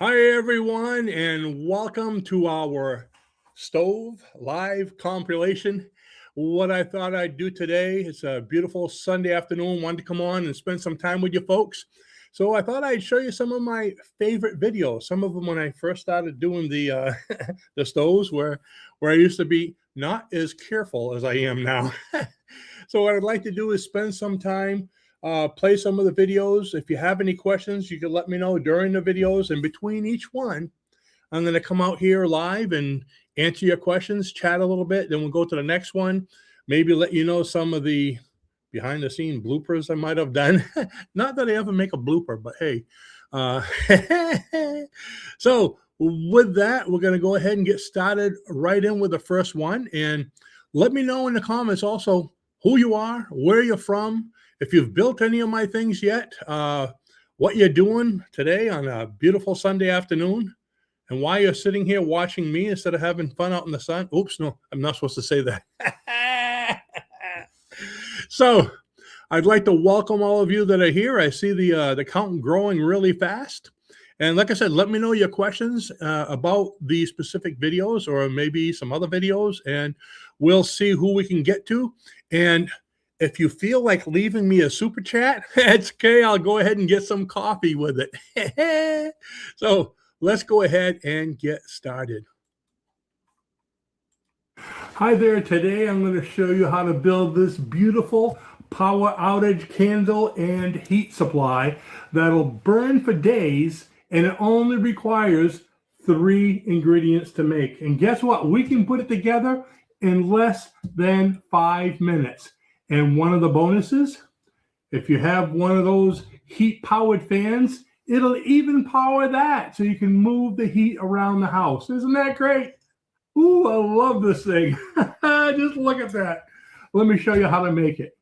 Hi, everyone, and welcome to our stove live compilation. What I thought I'd do today, it's a beautiful Sunday afternoon, wanted to come on and spend some time with you folks. So I thought I'd show you some of my favorite videos. Some of them when I first started doing the the stoves, where I used to be not as careful as I am now. So what I'd like to do is spend some time, play some of the videos. If you have any questions, you can let me know during the videos. And between each one, I'm going to come out here live and answer your questions, chat a little bit. Then we'll go to the next one. Maybe let you know some of the behind the scene bloopers I might have done. Not that I ever make a blooper, but hey. Uh, so with that, we're going to go ahead and get started right in with the first one. And let me know in the comments also who you are, where you're from, if you've built any of my things yet, what you're doing today on a beautiful Sunday afternoon, and why you're sitting here watching me instead of having fun out in the sun. Oops, no, I'm not supposed to say that. So I'd like to welcome all of you that are here. I see the count growing really fast. And like I said, let me know your questions about the specific videos or maybe some other videos, and we'll see who we can get to. And if you feel like leaving me a super chat, it's okay. I'll go ahead and get some coffee with it. So let's go ahead and get started. Hi there. Today I'm going to show you how to build this beautiful power outage candle and heat supply that'll burn for days, and it only requires 3 ingredients to make. And guess what? We can put it together in less than 5 minutes. And one of the bonuses, if you have one of those heat-powered fans, it'll even power that, so you can move the heat around the house. Isn't that great? Ooh, I love this thing. Just look at that. Let me show you how to make it.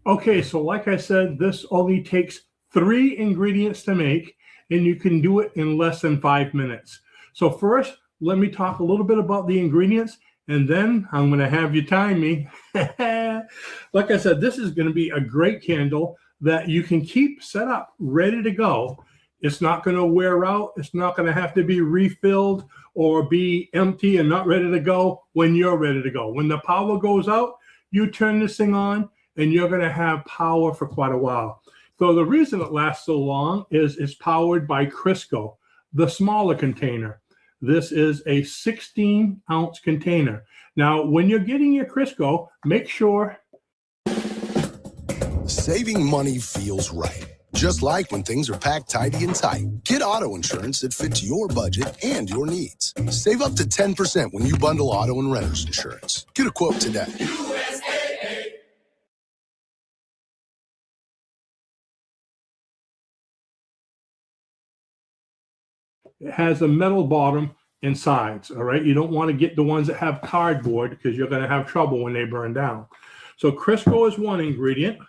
Okay, so like I said, this only takes 3 ingredients to make, and you can do it in less than 5 minutes. So first, let me talk a little bit about the ingredients, and then I'm going to have you time me. Like I said, this is going to be a great candle that you can keep set up, ready to go. It's not going to wear out. It's not going to have to be refilled or be empty and not ready to go when you're ready to go. When the power goes out, you turn this thing on, and you're going to have power for quite a while. So the reason it lasts so long is it's powered by Crisco, the smaller container. This is a 16-ounce container. Now, when you're getting your Crisco, make sure. Saving money feels right. Just like when things are packed tidy and tight. Get auto insurance that fits your budget and your needs. Save up to 10% when you bundle auto and renter's insurance. Get a quote today. It has a metal bottom and sides, all right? You don't want to get the ones that have cardboard because you're going to have trouble when they burn down. So Crisco is one ingredient.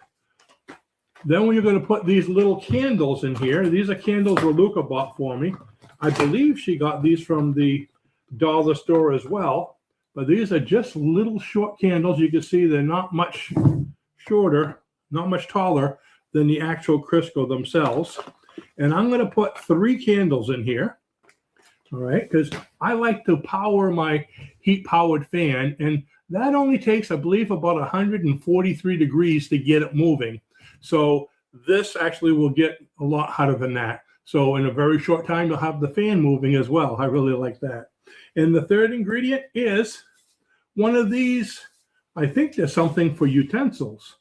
Then when you're going to put these little candles in here, these are candles Raluca bought for me. I believe she got these from the dollar store as well. But these are just little short candles. You can see they're not much shorter, not much taller than the actual Crisco themselves. And I'm going to put 3 candles in here. All right, because I like to power my heat-powered fan, and that only takes, I believe, about 143 degrees to get it moving. So this actually will get a lot hotter than that. So in a very short time, you'll have the fan moving as well. I really like that. And the third ingredient is one of these. I think there's something for utensils.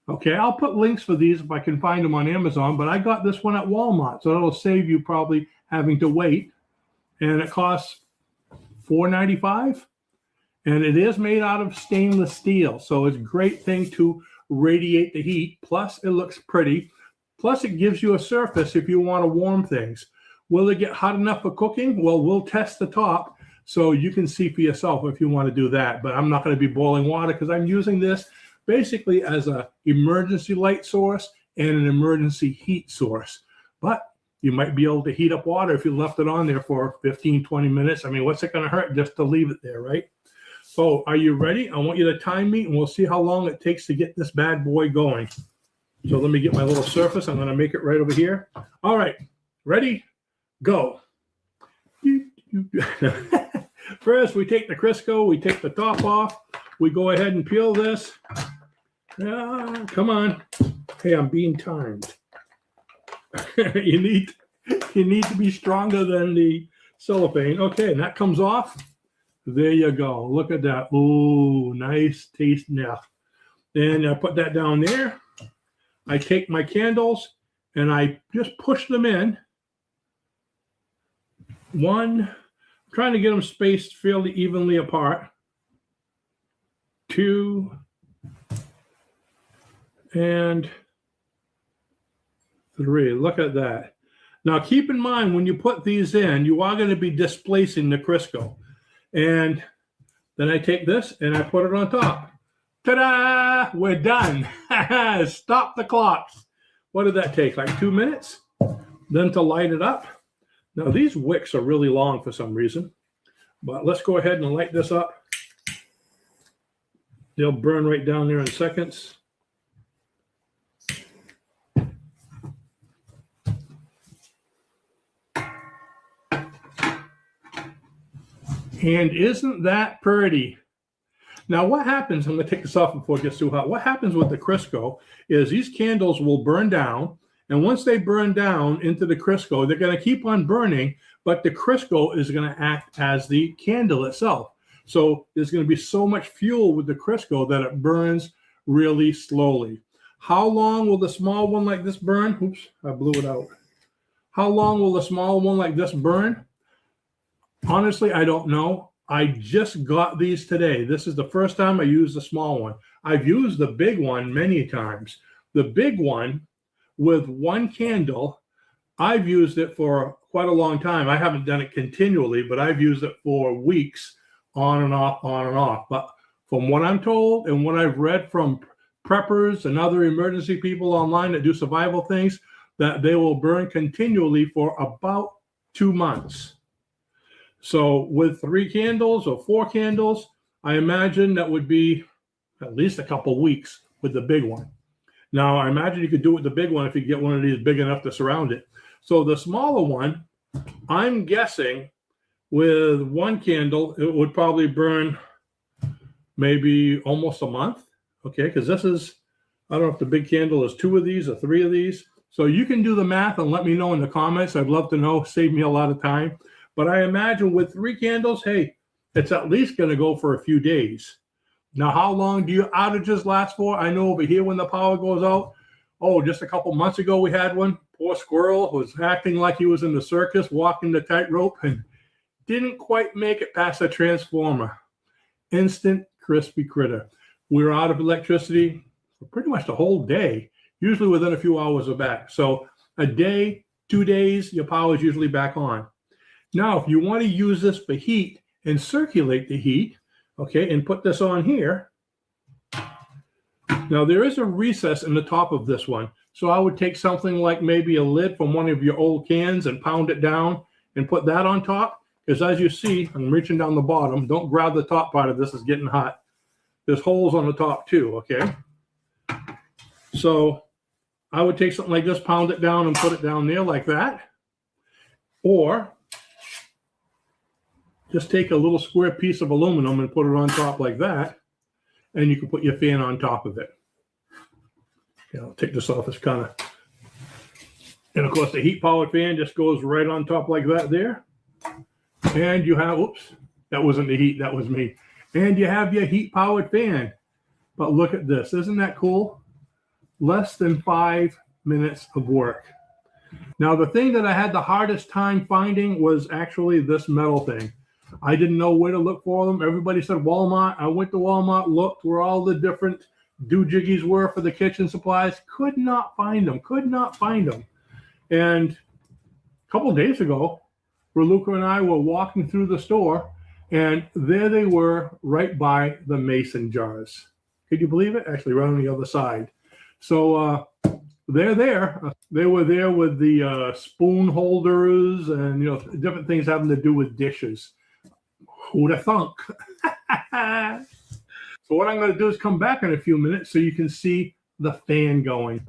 Okay, I'll put links for these if I can find them on Amazon, but I got this one at Walmart, so it'll save you probably having to wait. And it costs $4.95, and it is made out of stainless steel, so it's a great thing to radiate the heat. Plus, it looks pretty. Plus, it gives you a surface if you want to warm things. Will it get hot enough for cooking? Well, we'll test the top so you can see for yourself if you want to do that. But I'm not going to be boiling water because I'm using this basically as an emergency light source and an emergency heat source. But you might be able to heat up water if you left it on there for 15, 20 minutes. I mean, what's it going to hurt just to leave it there, right? So are you ready? I want you to time me, and we'll see how long it takes to get this bad boy going. So let me get my little surface. I'm going to make it right over here. All right. Ready? Go. First, we take the Crisco, we take the top off, we go ahead and peel this. Come on. Hey, I'm being timed. you need to be stronger than the cellophane. Okay, and that comes off. There you go. Look at that. Ooh, nice taste now. And I put that down there. I take my candles and I just push them in. One, I'm trying to get them spaced fairly evenly apart. 2, and 3. Look at that. Now keep in mind when you put these in, you are going to be displacing the Crisco. And then I take this and I put it on top. Ta-da! We're done. Stop the clocks. What did that take? Like 2 minutes? Then to light it up. Now these wicks are really long for some reason. But let's go ahead and light this up. They'll burn right down there in seconds. And isn't that pretty? Now what happens, I'm going to take this off before it gets too hot. What happens with the Crisco is these candles will burn down. And once they burn down into the Crisco, they're going to keep on burning, but the Crisco is going to act as the candle itself. So there's going to be so much fuel with the Crisco that it burns really slowly. How long will the small one like this burn? Oops, I blew it out. How long will the small one like this burn? Honestly, I don't know. I just got these today. This is the first time I used the small one. I've used the big one many times. The big one with one candle, I've used it for quite a long time. I haven't done it continually, but I've used it for weeks on and off, on and off. But from what I'm told and what I've read from preppers and other emergency people online that do survival things, that they will burn continually for about 2 months. So with 3 candles or 4 candles, I imagine that would be at least a couple weeks with the big one. Now, I imagine you could do it with the big one if you get one of these big enough to surround it. So the smaller one, I'm guessing with 1 candle, it would probably burn maybe almost a month. Okay, because this is, I don't know if the big candle is 2 of these or 3 of these. So you can do the math and let me know in the comments. I'd love to know, save me a lot of time. But I imagine with 3 candles, hey, it's at least going to go for a few days. Now, how long do your outages last for? I know over here when the power goes out, just a couple months ago we had one. Poor squirrel was acting like he was in the circus, walking the tightrope, and didn't quite make it past the transformer. Instant crispy critter. We were out of electricity for pretty much the whole day, usually within a few hours of back. So a day, 2 days, your power is usually back on. Now, if you want to use this for heat and circulate the heat, okay, and put this on here. Now, there is a recess in the top of this one. So I would take something like maybe a lid from one of your old cans and pound it down and put that on top. Because as you see, I'm reaching down the bottom. Don't grab the top part of this. It's getting hot. There's holes on the top too, okay? So I would take something like this, pound it down and put it down there like that. Or just take a little square piece of aluminum and put it on top like that, and you can put your fan on top of it. Okay, I'll take this off. It's kind of, and of course the heat-powered fan just goes right on top like that there. And you have, oops, that wasn't the heat, that was me. And you have your heat-powered fan. But look at this, isn't that cool? Less than 5 minutes of work. Now, the thing that I had the hardest time finding was actually this metal thing. I didn't know where to look for them. Everybody said Walmart. I went to Walmart, looked where all the different doohickeys were for the kitchen supplies. Could not find them. Could not find them. And a couple of days ago, Raluca and I were walking through the store, and there they were right by the mason jars. Could you believe it? Actually, right on the other side. So they're there. They were there with the spoon holders and different things having to do with dishes. Who'd have thunk? So what I'm going to do is come back in a few minutes so you can see the fan going.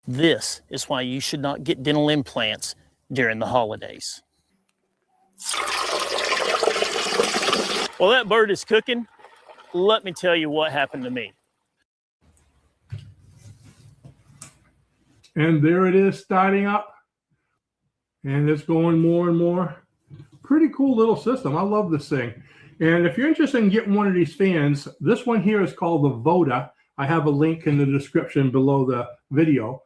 This is why you should not get dental implants during the holidays. While that bird is cooking, let me tell you what happened to me. And there it is starting up. And it's going more and more. Pretty cool little system. I love this thing. And if you're interested in getting one of these fans, this one here is called the Voda. I have a link in the description below the video.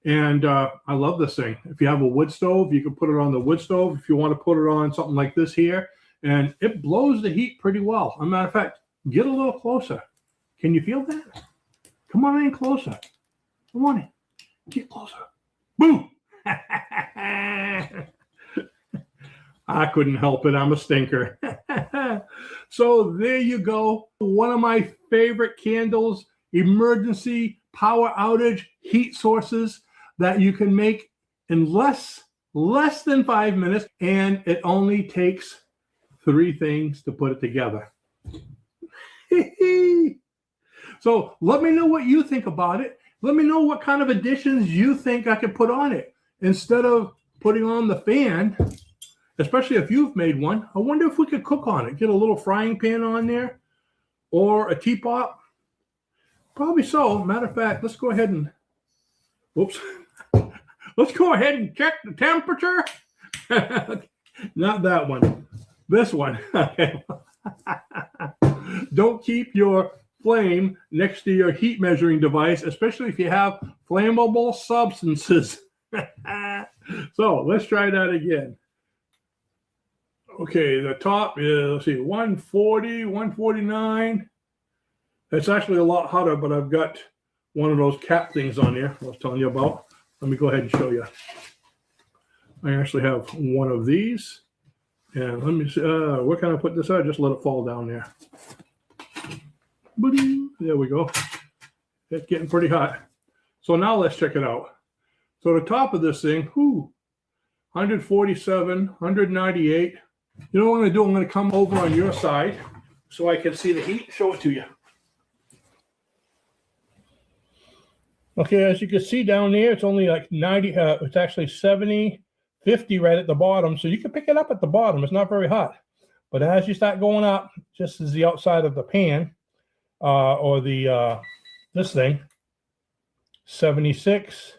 And I love this thing. If you have a wood stove, you can put it on the wood stove. If you want to put it on something like this here, and it blows the heat pretty well. As a matter of fact, get a little closer. Can you feel that? Come on in closer. Come on in. Get closer. Boom. I couldn't help it. I'm a stinker. So there you go. One of my favorite candles, emergency power outage heat sources that you can make in less than 5 minutes. And it only takes 3 things to put it together. So let me know what you think about it. Let me know what kind of additions you think I could put on it. Instead of putting on the fan, especially if you've made one, I wonder if we could cook on it. Get a little frying pan on there or a teapot. Probably so. Matter of fact, let's go ahead and, whoops. Let's go ahead and check the temperature. Not that one. This one. Okay. Don't keep your flame next to your heat measuring device, especially if you have flammable substances. So let's try that again. Okay, the top is, let's see, 140, 149. It's actually a lot hotter, but I've got one of those cap things on there I was telling you about. Let me go ahead and show you. I actually have one of these. And let me see, where can I put this out? Just let it fall down there. There we go. It's getting pretty hot. So now let's check it out. So the top of this thing, 147, 198. You know what I'm going to do? I'm going to come over on your side so I can see the heat. Show it to you. Okay, as you can see down there, it's only like 90. It's actually 70, 50 right at the bottom. So you can pick it up at the bottom. It's not very hot. But as you start going up, just as the outside of the pan or the this thing, 76,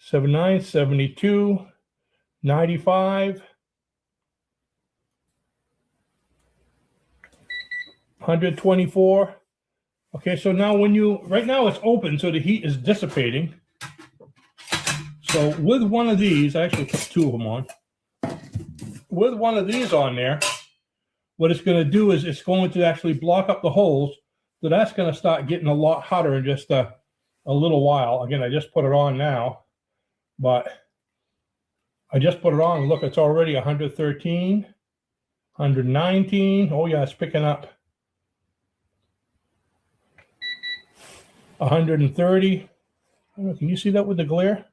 79, 72, 95, 124. Okay, so now right now it's open, so the heat is dissipating. So with one of these, I actually put 2 of them on. With one of these on there, what it's going to do is it's going to actually block up the holes. So that's going to start getting a lot hotter in just a little while. Again, I just put it on now, but I just put it on. Look, it's already 113, 119. Oh yeah, it's picking up. 130. Can you see that with the glare?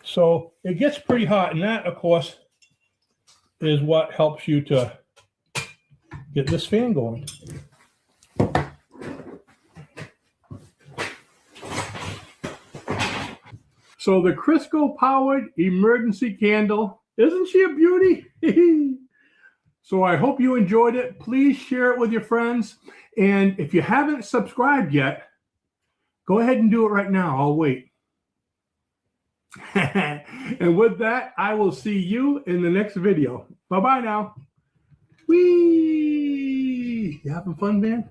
So it gets pretty hot, and that, of course, is what helps you to get this fan going. So the Crisco powered emergency candle, isn't she a beauty? So I hope you enjoyed it. Please share it with your friends. And if you haven't subscribed yet, go ahead and do it right now. I'll wait. And with that, I will see you in the next video. Bye-bye now. Whee! You having fun, man?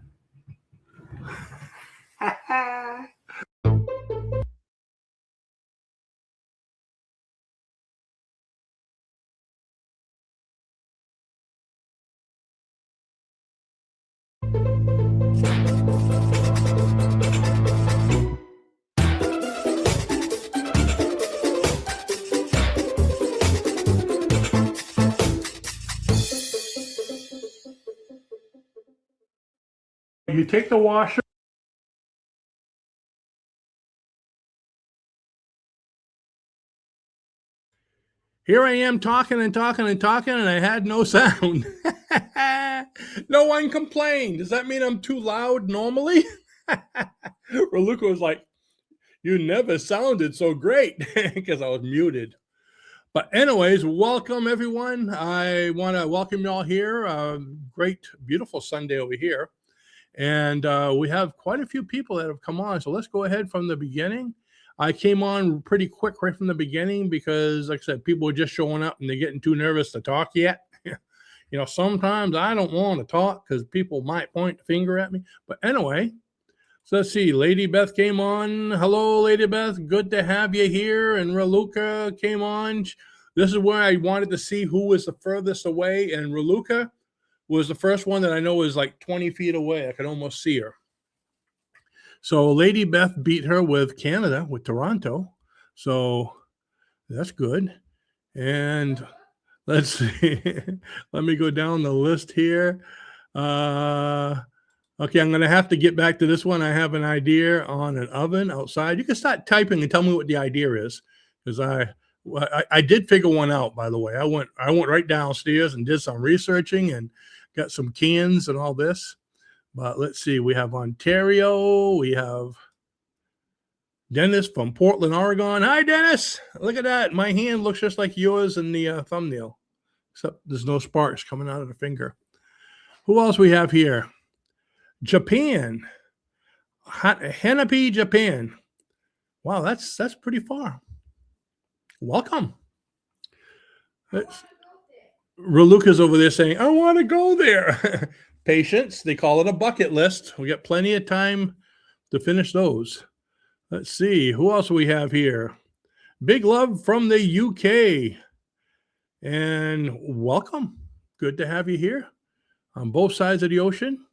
You take the washer. Here I am talking and talking and talking, and I had no sound. No one complained. Does that mean I'm too loud normally? Raluca was like, you never sounded so great because I was muted. But anyways, welcome everyone. I want to welcome you all here. Great, beautiful Sunday over here. And we have quite a few people that have come on. So let's go ahead from the beginning. I came on pretty quick right from the beginning because, like I said, people were just showing up and they're getting too nervous to talk yet. You know, sometimes I don't want to talk because people might point the finger at me. But anyway, so let's see. Lady Beth came on. Hello, Lady Beth. Good to have you here. And Raluca came on. This is where I wanted to see who was the furthest away. And Raluca was the first one that I know was like 20 feet away. I could almost see her. So Lady Beth beat her with Canada, with Toronto. So that's good. And let's see. Let me go down the list here. Okay, I'm going to have to get back to this one. I have an idea on an oven outside. You can start typing and tell me what the idea is, because I did figure one out, by the way. I went right downstairs and did some researching and got some cans and all this. But let's see. We have Ontario. We have Dennis from Portland, Oregon. Hi, Dennis. Look at that. My hand looks just like yours in the thumbnail, except there's no sparks coming out of the finger. Who else we have here? Japan. Hanapi, Japan. Wow, that's pretty far. Welcome. Raluca's over there saying, I want to go there. Patience. They call it a bucket list. We got plenty of time to finish those. Let's see. Who else do we have here? Big love from the UK. And welcome. Good to have you here on both sides of the ocean.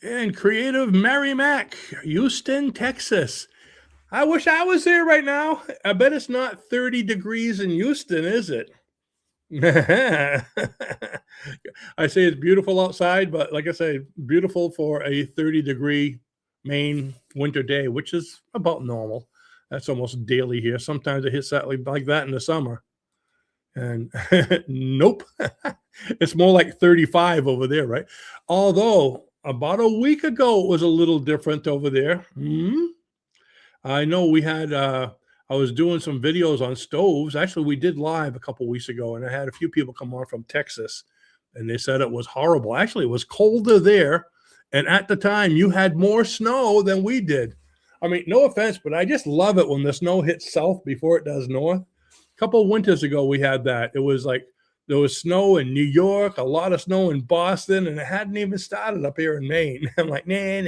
And creative Mary Mac, Houston, Texas. I wish I was there right now. I bet it's not 30 degrees in Houston, is it? I say it's beautiful outside, but like I say, beautiful for a 30-degree Maine winter day, which is about normal. That's almost daily here. Sometimes it hits that like that in the summer. And nope, it's more like 35 over there, right? Although about a week ago, it was a little different over there. I know we had, I was doing some videos on stoves. Actually, we did live a couple weeks ago, and I had a few people come on from Texas, and they said it was horrible. Actually, it was colder there, and at the time, you had more snow than we did. I mean, no offense, but I just love it when the snow hits south before it does north. A couple of winters ago, we had that. It was like there was snow in New York, a lot of snow in Boston, and it hadn't even started up here in Maine. I'm like, nah.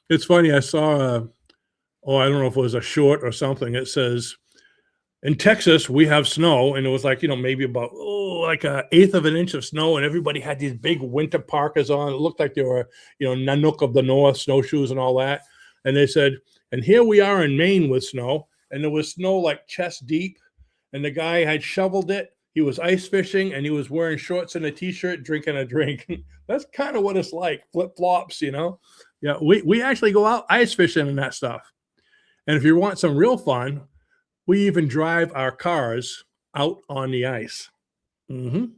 It's funny. I saw, I don't know if it was a short or something. It says, in Texas, we have snow. And it was like, maybe about, like an eighth of an inch of snow. And everybody had these big winter parkas on. It looked like they were, Nanook of the North, snowshoes and all that. And they said, and here we are in Maine with snow. And there was snow like chest deep. And the guy had shoveled it. He was ice fishing and he was wearing shorts and a t-shirt, drinking a drink. That's kind of what it's like. Flip-flops, Yeah, we actually go out ice fishing and that stuff. And if you want some real fun, we even drive our cars out on the ice. I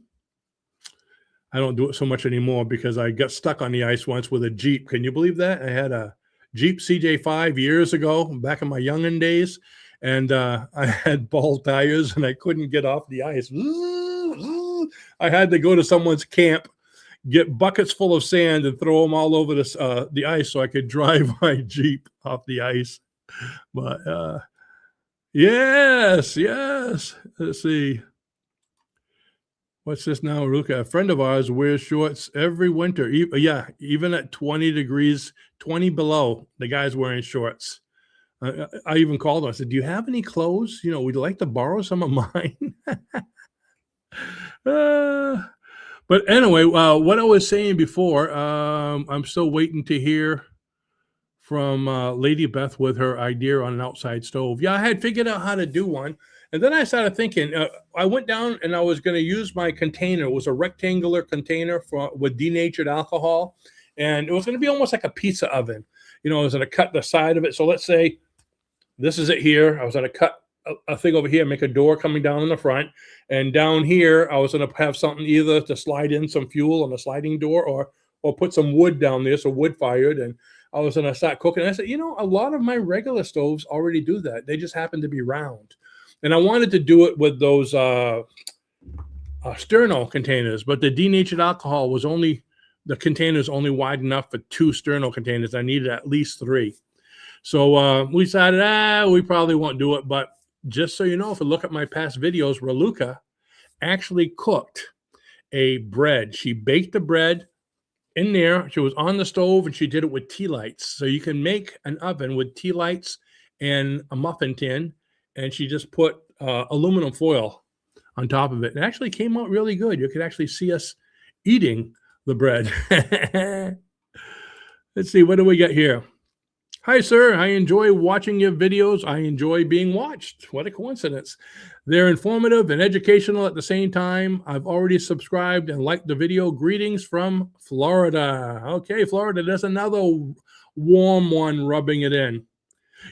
don't do it so much anymore because I got stuck on the ice once with a Jeep. Can you believe that? I had a Jeep CJ5 years ago, back in my youngin' days. And I had ball tires and I couldn't get off the ice. I had to go to someone's camp, get buckets full of sand and throw them all over the ice so I could drive my Jeep off the ice. But yes. Let's see. What's this now, Ruka? A friend of ours wears shorts every winter. Even at 20 degrees, 20 below, the guy's wearing shorts. I even called him. I said, do you have any clothes? We'd like to borrow some of mine. But anyway, what I was saying before, I'm still waiting to hear from Lady Beth with her idea on an outside stove. Yeah, I had figured out how to do one. And then I started thinking, I went down and I was going to use my container. It was a rectangular container with denatured alcohol. And it was going to be almost like a pizza oven. I was going to cut the side of it. So let's say this is it here. I was going to cut a thing over here, make a door coming down in the front. And down here, I was going to have something either to slide in some fuel on a sliding door or put some wood down there, so wood fired. And I was going to start cooking. I said, you know, a lot of my regular stoves already do that. They just happen to be round. And I wanted to do it with those sterno containers, but the denatured alcohol was only, the containers only wide enough for 2 sterno containers. I needed at least 3. So we decided, we probably won't do it. But just so you know, if you look at my past videos, Raluca actually cooked a bread. She baked the bread in there. She was on the stove and she did it with tea lights. So you can make an oven with tea lights and a muffin tin. And she just put aluminum foil on top of it. It actually came out really good. You could actually see us eating the bread. Let's see, what do we got here? Hi, sir. I enjoy watching your videos. I enjoy being watched. What a coincidence. They're informative and educational at the same time. I've already subscribed and liked the video. Greetings from Florida. Okay, Florida, there's another warm one rubbing it in.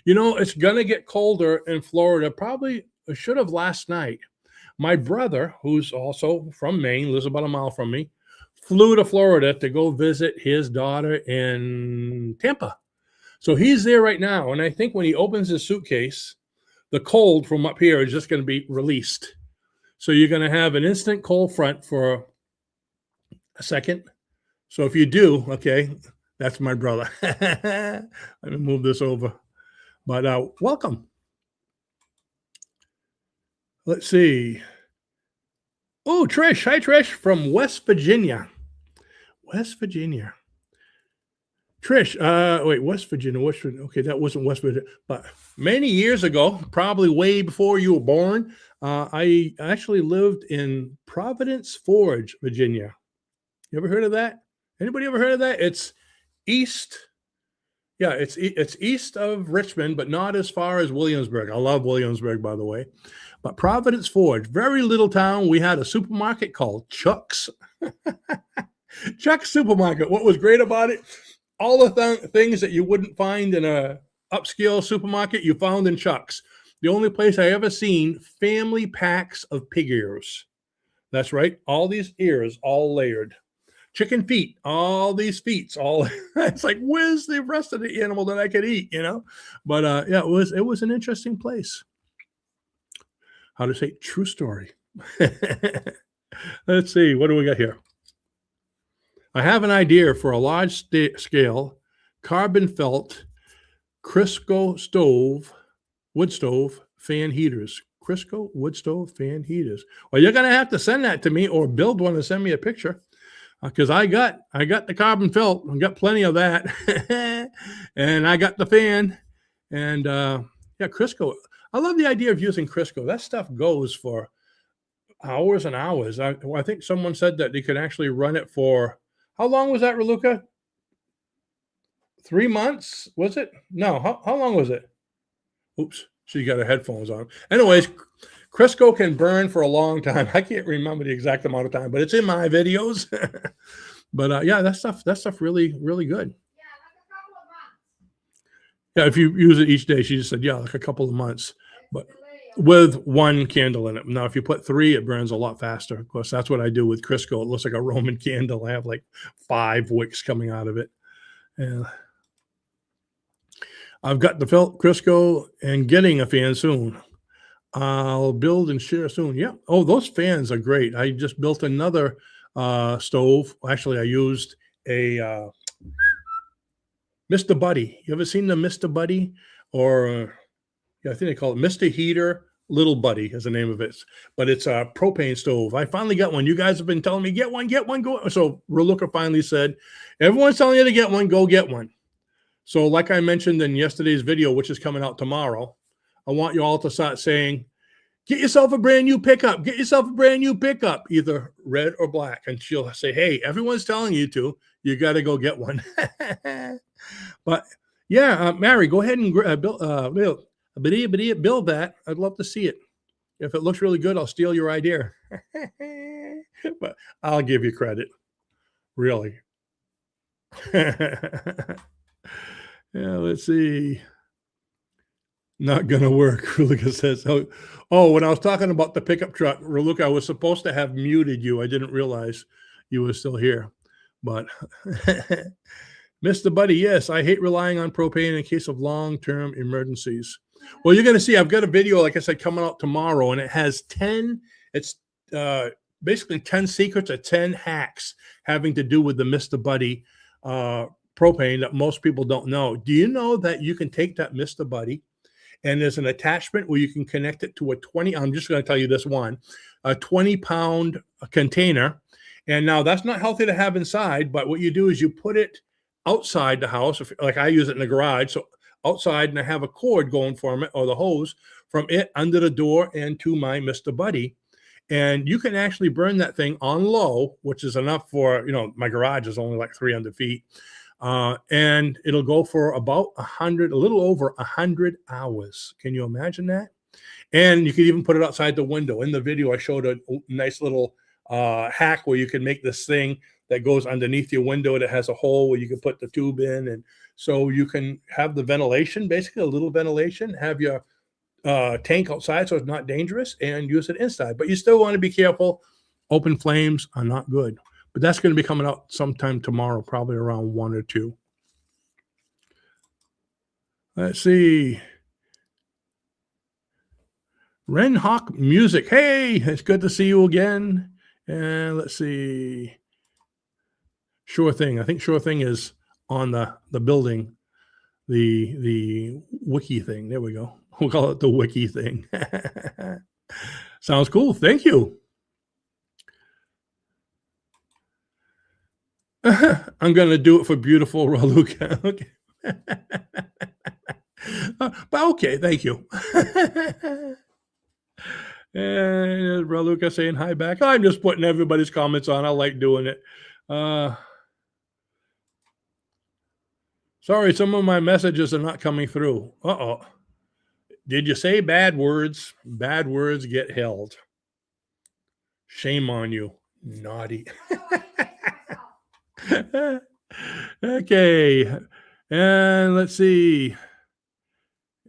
You know, it's going to get colder in Florida. Probably should have last night. My brother, who's also from Maine, lives about a mile from me, flew to Florida to go visit his daughter in Tampa. So he's there right now. And I think when he opens his suitcase, the cold from up here is just going to be released. So you're going to have an instant cold front for a second. So if you do, okay, that's my brother. Let me move this over. But welcome. Let's see. Oh, Trish. Hi, Trish from West Virginia. West Virginia. Trish, wait, West Virginia. Okay, that wasn't West Virginia. But many years ago, probably way before you were born, I actually lived in Providence Forge, Virginia. You ever heard of that? Anybody ever heard of that? It's east. Yeah, it's east of Richmond, but not as far as Williamsburg. I love Williamsburg, by the way. But Providence Forge, very little town. We had a supermarket called Chuck's. Chuck's Supermarket. What was great about it? All the things that you wouldn't find in a upscale supermarket, you found in Chuck's. The only place I ever seen family packs of pig ears. That's right. All these ears, all layered. Chicken feet, all these feet, all. It's like, where's the rest of the animal that I could eat, you know? But yeah, it was an interesting place. How to say true story. Let's see, what do we got here? I have an idea for a large scale carbon felt Crisco stove, wood stove, fan heaters. Crisco wood stove, fan heaters. Well, you're going to have to send that to me or build one and send me a picture. Because I got the carbon felt. I got plenty of that. And I got the fan. And yeah, Crisco. I love the idea of using Crisco. That stuff goes for hours and hours. I think someone said that they could actually run it for, how long was that, Raluca? 3 months? Was it? No. How long was it? Oops. She got her headphones on. Anyways, Crisco can burn for a long time. I can't remember the exact amount of time, but it's in my videos. But yeah, that stuff really, really good. Yeah, like a couple of months. Yeah, if you use it each day, she just said, yeah, like a couple of months. But with one candle in it. Now, if you put 3, it burns a lot faster. Of course, that's what I do with Crisco. It looks like a Roman candle. I have like 5 wicks coming out of it. And I've got the felt Crisco and getting a fan soon. I'll build and share soon. Yeah. Oh, those fans are great. I just built another stove. Actually, I used a Mr. Buddy. You ever seen the Mr. Buddy? Or yeah, I think they call it Mr. Heater Little Buddy is the name of it. But it's a propane stove. I finally got one. You guys have been telling me, get one, go. So Raluca finally said, everyone's telling you to get one, go get one. So like I mentioned in yesterday's video, which is coming out tomorrow, I want you all to start saying, get yourself a brand new pickup. Get yourself a brand new pickup, either red or black. And she'll say, hey, everyone's telling you to. You got to go get one. But yeah, Mary, go ahead and build that. I'd love to see it. If it looks really good, I'll steal your idea. But I'll give you credit. Really. Yeah, let's see. Not gonna work. Raluca says, oh, when I was talking about the pickup truck, Raluca, I was supposed to have muted you. I didn't realize you were still here. But Mr. Buddy, yes, I hate relying on propane in case of long-term emergencies. Well, you're gonna see, I've got a video, like I said, coming out tomorrow, and it has 10, it's basically 10 secrets or 10 hacks having to do with the Mr. Buddy propane that most people don't know. Do you know that you can take that Mr. Buddy, and there's an attachment where you can connect it to a 20, I'm just going to tell you this one, a 20-pound container. And now that's not healthy to have inside, but what you do is you put it outside the house, like I use it in the garage, so outside, and I have a cord going from it, or the hose from it under the door and to my Mr. Buddy. And you can actually burn that thing on low, which is enough for, my garage is only like 300 feet. And it'll go for about a little over 100 hours. Can you imagine that? And you can even put it outside the window. In the video, I showed a nice little hack where you can make this thing that goes underneath your window that has a hole where you can put the tube in. And so you can have the ventilation, basically a little ventilation, have your tank outside so it's not dangerous, and use it inside. But you still want to be careful. Open flames are not good. But that's going to be coming out sometime tomorrow, probably around 1 or 2. Let's see. Ren Hawk Music. Hey, it's good to see you again. And let's see. Sure Thing. I think Sure Thing is on the building, the wiki thing. There we go. We'll call it the wiki thing. Sounds cool. Thank you. I'm going to do it for beautiful Raluca. Okay. But okay, thank you. And Raluca saying hi back. I'm just putting everybody's comments on. I like doing it. Sorry, some of my messages are not coming through. Uh-oh. Did you say bad words? Bad words get held. Shame on you. Naughty. Okay. And let's see.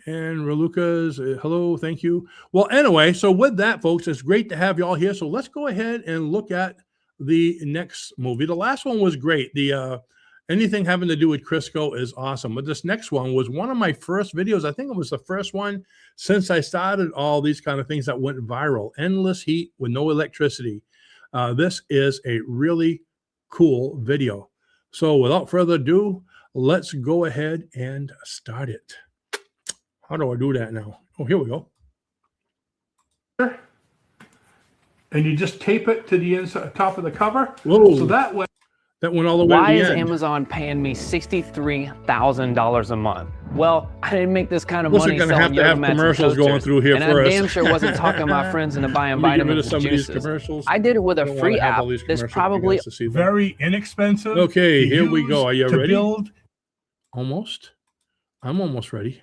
And Raluca's hello, thank you. Well, anyway, so with that, folks, it's great to have you all here. So let's go ahead and look at the next movie. The last one was great. The anything having to do with Crisco is awesome. But this next one was one of my first videos. I think it was the first one since I started all these kind of things that went viral. Endless heat with no electricity. This is a really cool video. So without further ado, let's go ahead and start it. How do I do that now? Oh, here we go. And you just tape it to the inside, top of the cover. Whoa. So that way, that went all the way to the end. Why is Amazon paying me $63,000 a month? Well, I didn't make this kind of money selling selling yoga mats and commercials going through here and for I us. damn sure wasn't talking to my friends into buying vitamins and juices. I did it with a free app. There's probably very inexpensive. Okay, here we go. Are you ready? Build. Almost. I'm almost ready.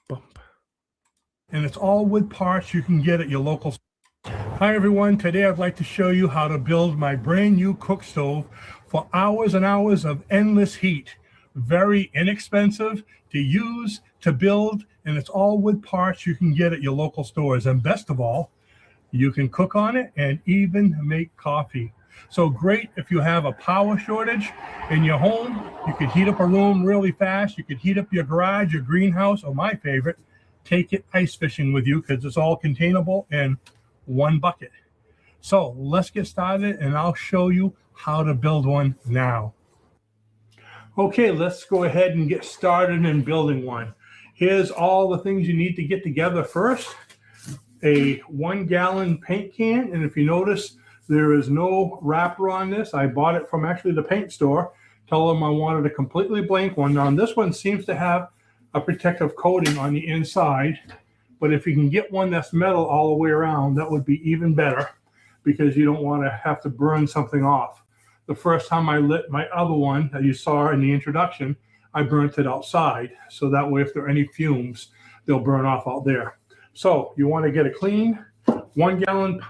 Bump. And it's all wood parts you can get at your local. Hi everyone, today I'd like to show you how to build my brand new cook stove for hours and hours of endless heat. Very inexpensive to use, to build, and it's all wood parts you can get at your local stores. And best of all, you can cook on it and even make coffee. So great if you have a power shortage in your home. You could heat up a room really fast. You could heat up your garage, your greenhouse, or my favorite, take it ice fishing with you because it's all containable and one bucket. So let's get started and I'll show you how to build one now. Okay, let's go ahead and get started in building one. Here's all the things you need to get together first. A 1-gallon paint can, and if you notice, there is no wrapper on this. I bought it from actually the paint store. Tell them I wanted a completely blank one. Now this one seems to have a protective coating on the inside. But if you can get one that's metal all the way around, that would be even better because you don't want to have to burn something off. The first time I lit my other one that you saw in the introduction, I burnt it outside. So that way, if there are any fumes, they'll burn off out there. So you want to get a clean 1-gallon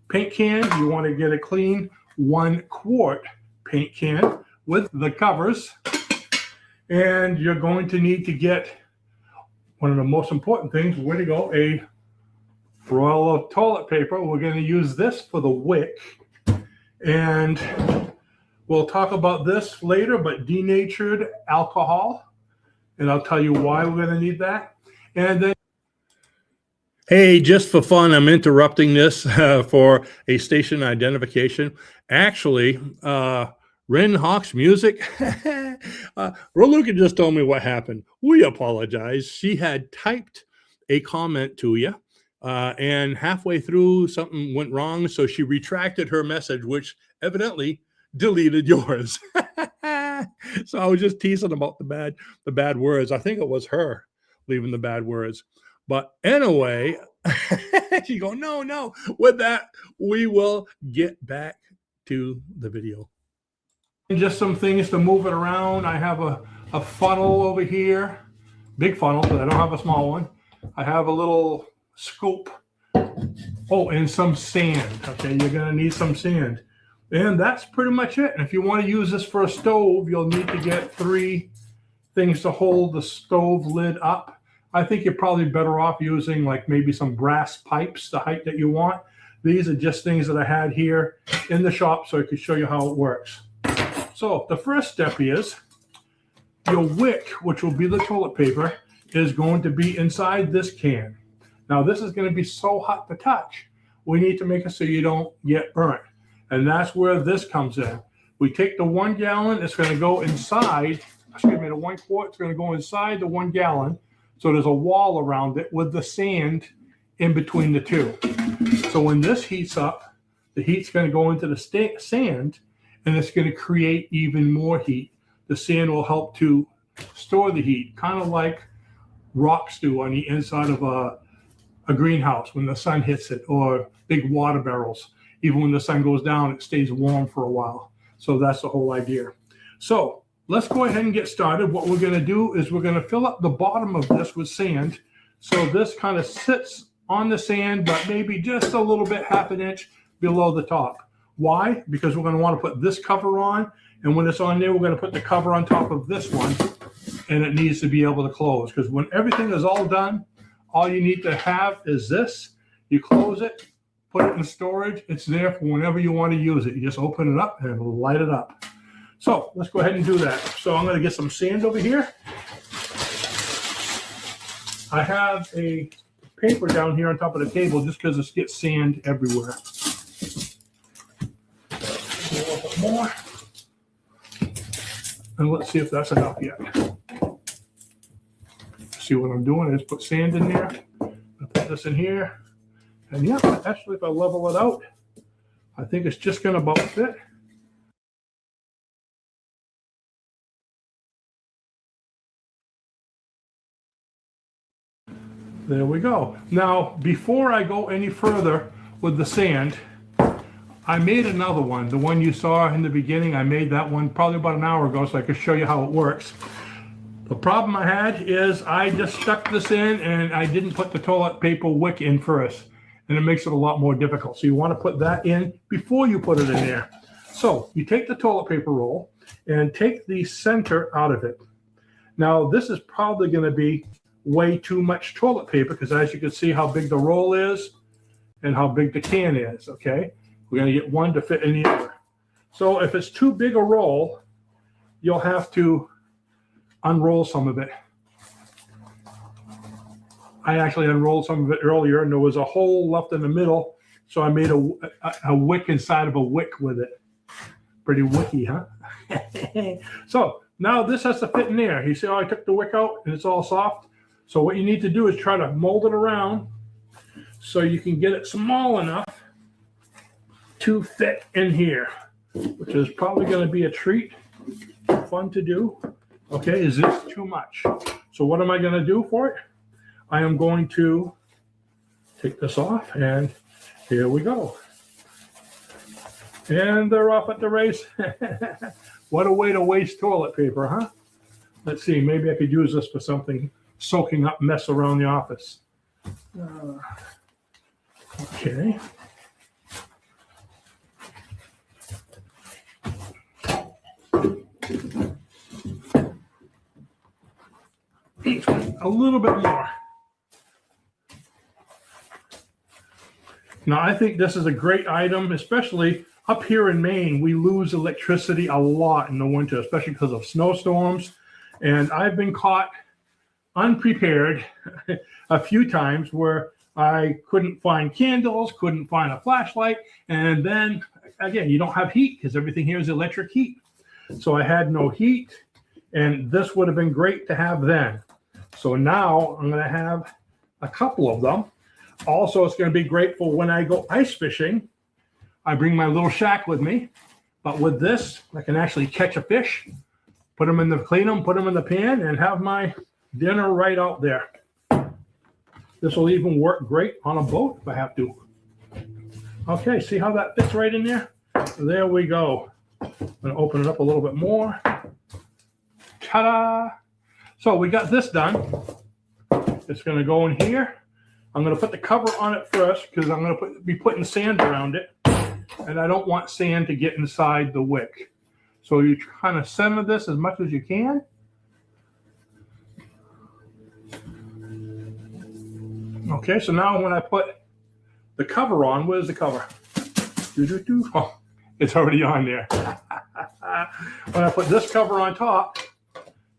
paint can. You want to get a clean 1-quart paint can with the covers. And you're going to need to get one of the most important things, where to go, a roll of toilet paper. We're going to use this for the wick. And we'll talk about this later, but denatured alcohol. And I'll tell you why we're going to need that. And then, hey, just for fun, I'm interrupting this for a station identification. Actually, Ren Hawk's music. Raluca just told me what happened. We apologize. She had typed a comment to you, and halfway through something went wrong, so she retracted her message, which evidently deleted yours. So I was just teasing about the bad words. I think it was her leaving the bad words. But anyway, she go, no. With that, we will get back to the video. And just some things to move it around. I have a funnel over here, big funnel, but I don't have a small one. I have a little scoop. Oh, and some sand. Okay, you're gonna need some sand. And that's pretty much it. And if you want to use this for a stove, you'll need to get 3 things to hold the stove lid up. I think you're probably better off using like maybe some brass pipes, the height that you want. These are just things that I had here in the shop so I could show you how it works. So the first step is your wick, which will be the toilet paper, is going to be inside this can. Now this is going to be so hot to touch. We need to make it so you don't get burnt. And that's where this comes in. We take the 1 gallon, it's going to go inside, excuse me, the 1 quart, it's going to go inside the 1 gallon. So there's a wall around it with the sand in between the two. So when this heats up, the heat's going to go into the sand, and it's going to create even more heat. The sand will help to store the heat, kind of like rocks do on the inside of a greenhouse when the sun hits it, or big water barrels. Even when the sun goes down, it stays warm for a while. So that's the whole idea. So let's go ahead and get started. What we're going to do is we're going to fill up the bottom of this with sand. So this kind of sits on the sand, but maybe just a little bit, half an inch below the top. Why? Because we're going to want to put this cover on. And when it's on there, we're going to put the cover on top of this one. And it needs to be able to close. Because when everything is all done, all you need to have is this. You close it, put it in storage. It's there for whenever you want to use it. You just open it up and light it up. So let's go ahead and do that. So I'm going to get some sand over here. I have a paper down here on top of the table just because it gets sand everywhere. A little bit more. And let's see if that's enough yet. See what I'm doing is put sand in there. I put this in here. And yeah, actually, if I level it out, I think it's just going to about fit. There we go. Now, before I go any further with the sand, I made another one. The one you saw in the beginning, I made that one probably about an hour ago so I could show you how it works. The problem I had is I just stuck this in and I didn't put the toilet paper wick in first. And it makes it a lot more difficult. So you want to put that in before you put it in there. So you take the toilet paper roll and take the center out of it. Now this is probably going to be way too much toilet paper because as you can see how big the roll is and how big the can is, okay? We're going to get one to fit in the other. So if it's too big a roll, you'll have to unroll some of it. I actually unrolled some of it earlier and there was a hole left in the middle. So I made a wick inside of a wick with it. Pretty wicky, huh? So now this has to fit in there. You see how I took the wick out and it's all soft? So what you need to do is try to mold it around so you can get it small enough to fit in here, which is probably going to be a treat. Fun to do. Okay, is this too much? So what am I going to do for it? I am going to take this off and here we go. And they're off at the race. What a way to waste toilet paper, huh? Let's see, maybe I could use this for something soaking up mess around the office. Okay. a little bit more. Now, I think this is a great item, especially up here in Maine. We lose electricity a lot in the winter, especially because of snowstorms. And I've been caught unprepared a few times where I couldn't find candles, couldn't find a flashlight. And then, again, you don't have heat because everything here is electric heat. So I had no heat, and this would have been great to have then. So now I'm going to have a couple of them. Also, it's going to be great for when I go ice fishing. I bring my little shack with me, but with this, I can actually catch a fish, put them in the, clean them, put them in the pan, and have my dinner right out there. This will even work great on a boat if I have to. Okay, see how that fits right in there? There we go. I'm going to open it up a little bit more. Ta-da! So we got this done. It's going to go in here. I'm going to put the cover on it first because I'm going to be putting sand around it. And I don't want sand to get inside the wick. So you kind of center this as much as you can. Okay, so now when I put the cover on, where's the cover? Oh, it's already on there. When I put this cover on top,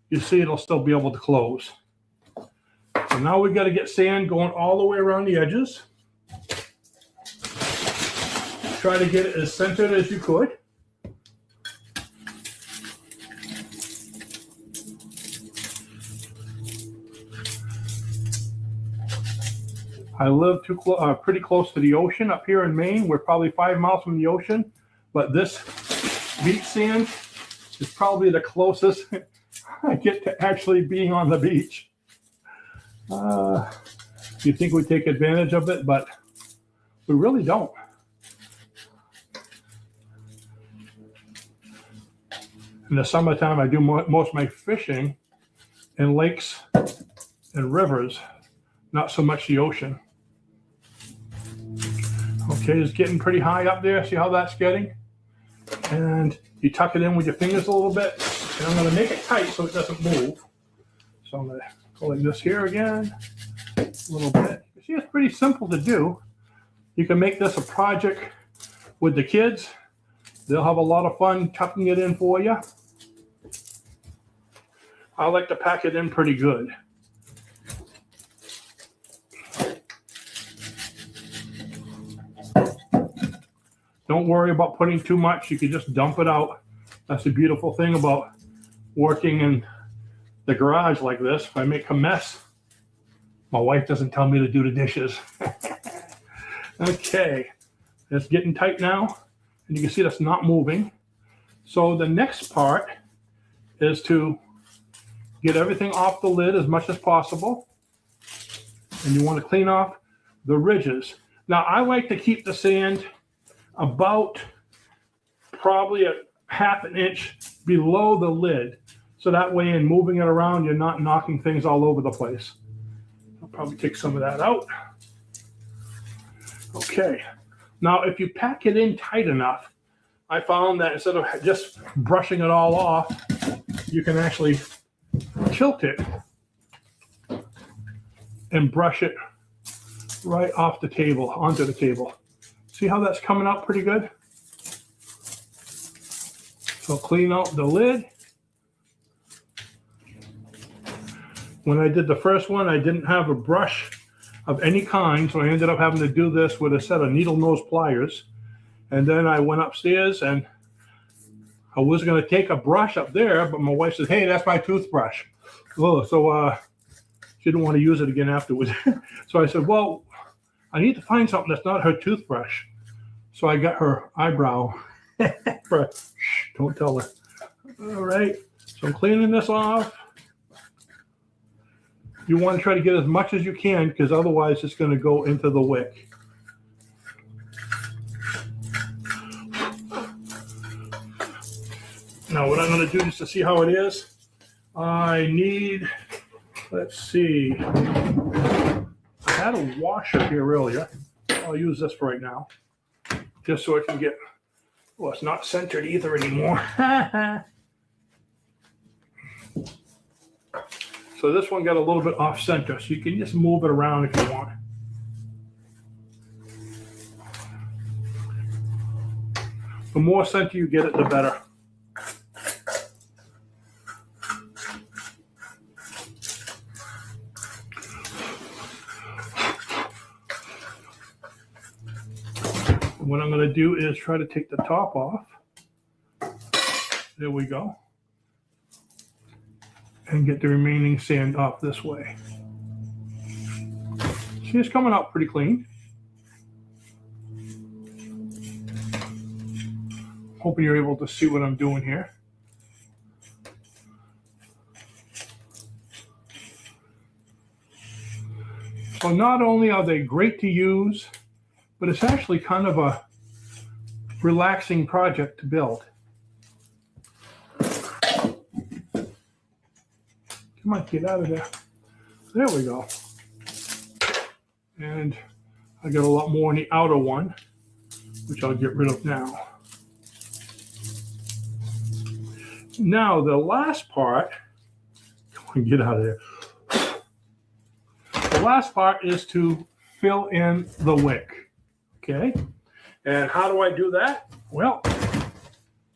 you see it'll still be able to close. So now we've got to get sand going all the way around the edges. Try to get it as centered as you could. I live pretty close to the ocean up here in Maine. We're probably 5 miles from the ocean, but this beach sand is probably the closest I get to actually being on the beach. You think we take advantage of it, but we really don't. In the summertime, I do most of my fishing in lakes and rivers, not so much the ocean. Okay, it's getting pretty high up there. See how that's getting? And you tuck it in with your fingers a little bit. And I'm going to make it tight so it doesn't move. So I'm going to go like this here again, a little bit. You see, it's pretty simple to do. You can make this a project with the kids. They'll have a lot of fun tucking it in for you. I like to pack it in pretty good. Don't worry about putting too much. You can just dump it out. That's the beautiful thing about working in the garage like this. If I make a mess, my wife doesn't tell me to do the dishes. Okay, it's getting tight now. And you can see that's not moving. So the next part is to get everything off the lid as much as possible. And you want to clean off the ridges. Now, I like to keep the sand about probably a half an inch below the lid. So that way in moving it around, you're not knocking things all over the place. I'll probably take some of that out. Okay. Now, if you pack it in tight enough, I found that instead of just brushing it all off, you can actually tilt it and brush it right off the table, onto the table. See how that's coming out pretty good? So clean out the lid. When I did the first one, I didn't have a brush of any kind, so I ended up having to do this with a set of needle nose pliers. And then I went upstairs and I was going to take a brush up there, but my wife said, "Hey, that's my toothbrush." Oh, so she didn't want to use it again afterwards. So I said, "Well, I need to find something that's not her toothbrush." So I got her eyebrow brush. Shh, don't tell her. All right, so I'm cleaning this off. You want to try to get as much as you can because otherwise it's going to go into the wick. Now what I'm going to do just to see how it is, I need, let's see, I had a washer here earlier. I'll use this for right now, just so I can get, well, it's not centered either anymore. So So this one got a little bit off center, so you can just move it around if you want. The more center you get it, the better. And what I'm going to do is try to take the top off. There we go. And get the remaining sand off this way. See, it's coming out pretty clean. Hoping you're able to see what I'm doing here. So not only are they great to use, but it's actually kind of a relaxing project to build. Come on, get out of there. There we go. And I got a lot more in the outer one, which I'll get rid of now. Now, the last part, come on, get out of there. The last part is to fill in the wick, okay? And how do I do that? Well,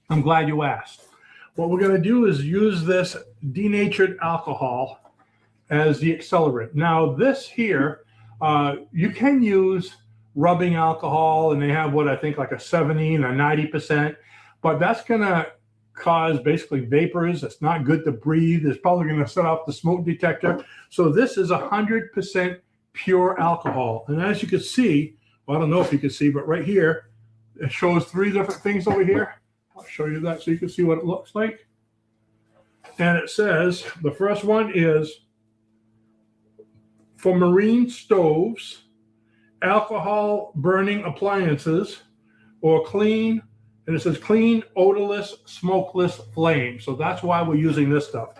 I'm glad you asked. What we're gonna do is use this denatured alcohol as the accelerant. Now, this here, you can use rubbing alcohol, and they have what I think like a 70 and a 90%, but that's gonna cause basically vapors. It's not good to breathe. It's probably going to set off the smoke detector. So this is 100% pure alcohol. And as you can see, well, I don't know if you can see, but right here, it shows 3 different things over here. I'll show you that so you can see what it looks like. And it says, the first one is for marine stoves, alcohol burning appliances, or clean. And it says clean, odorless, smokeless flame. So that's why we're using this stuff.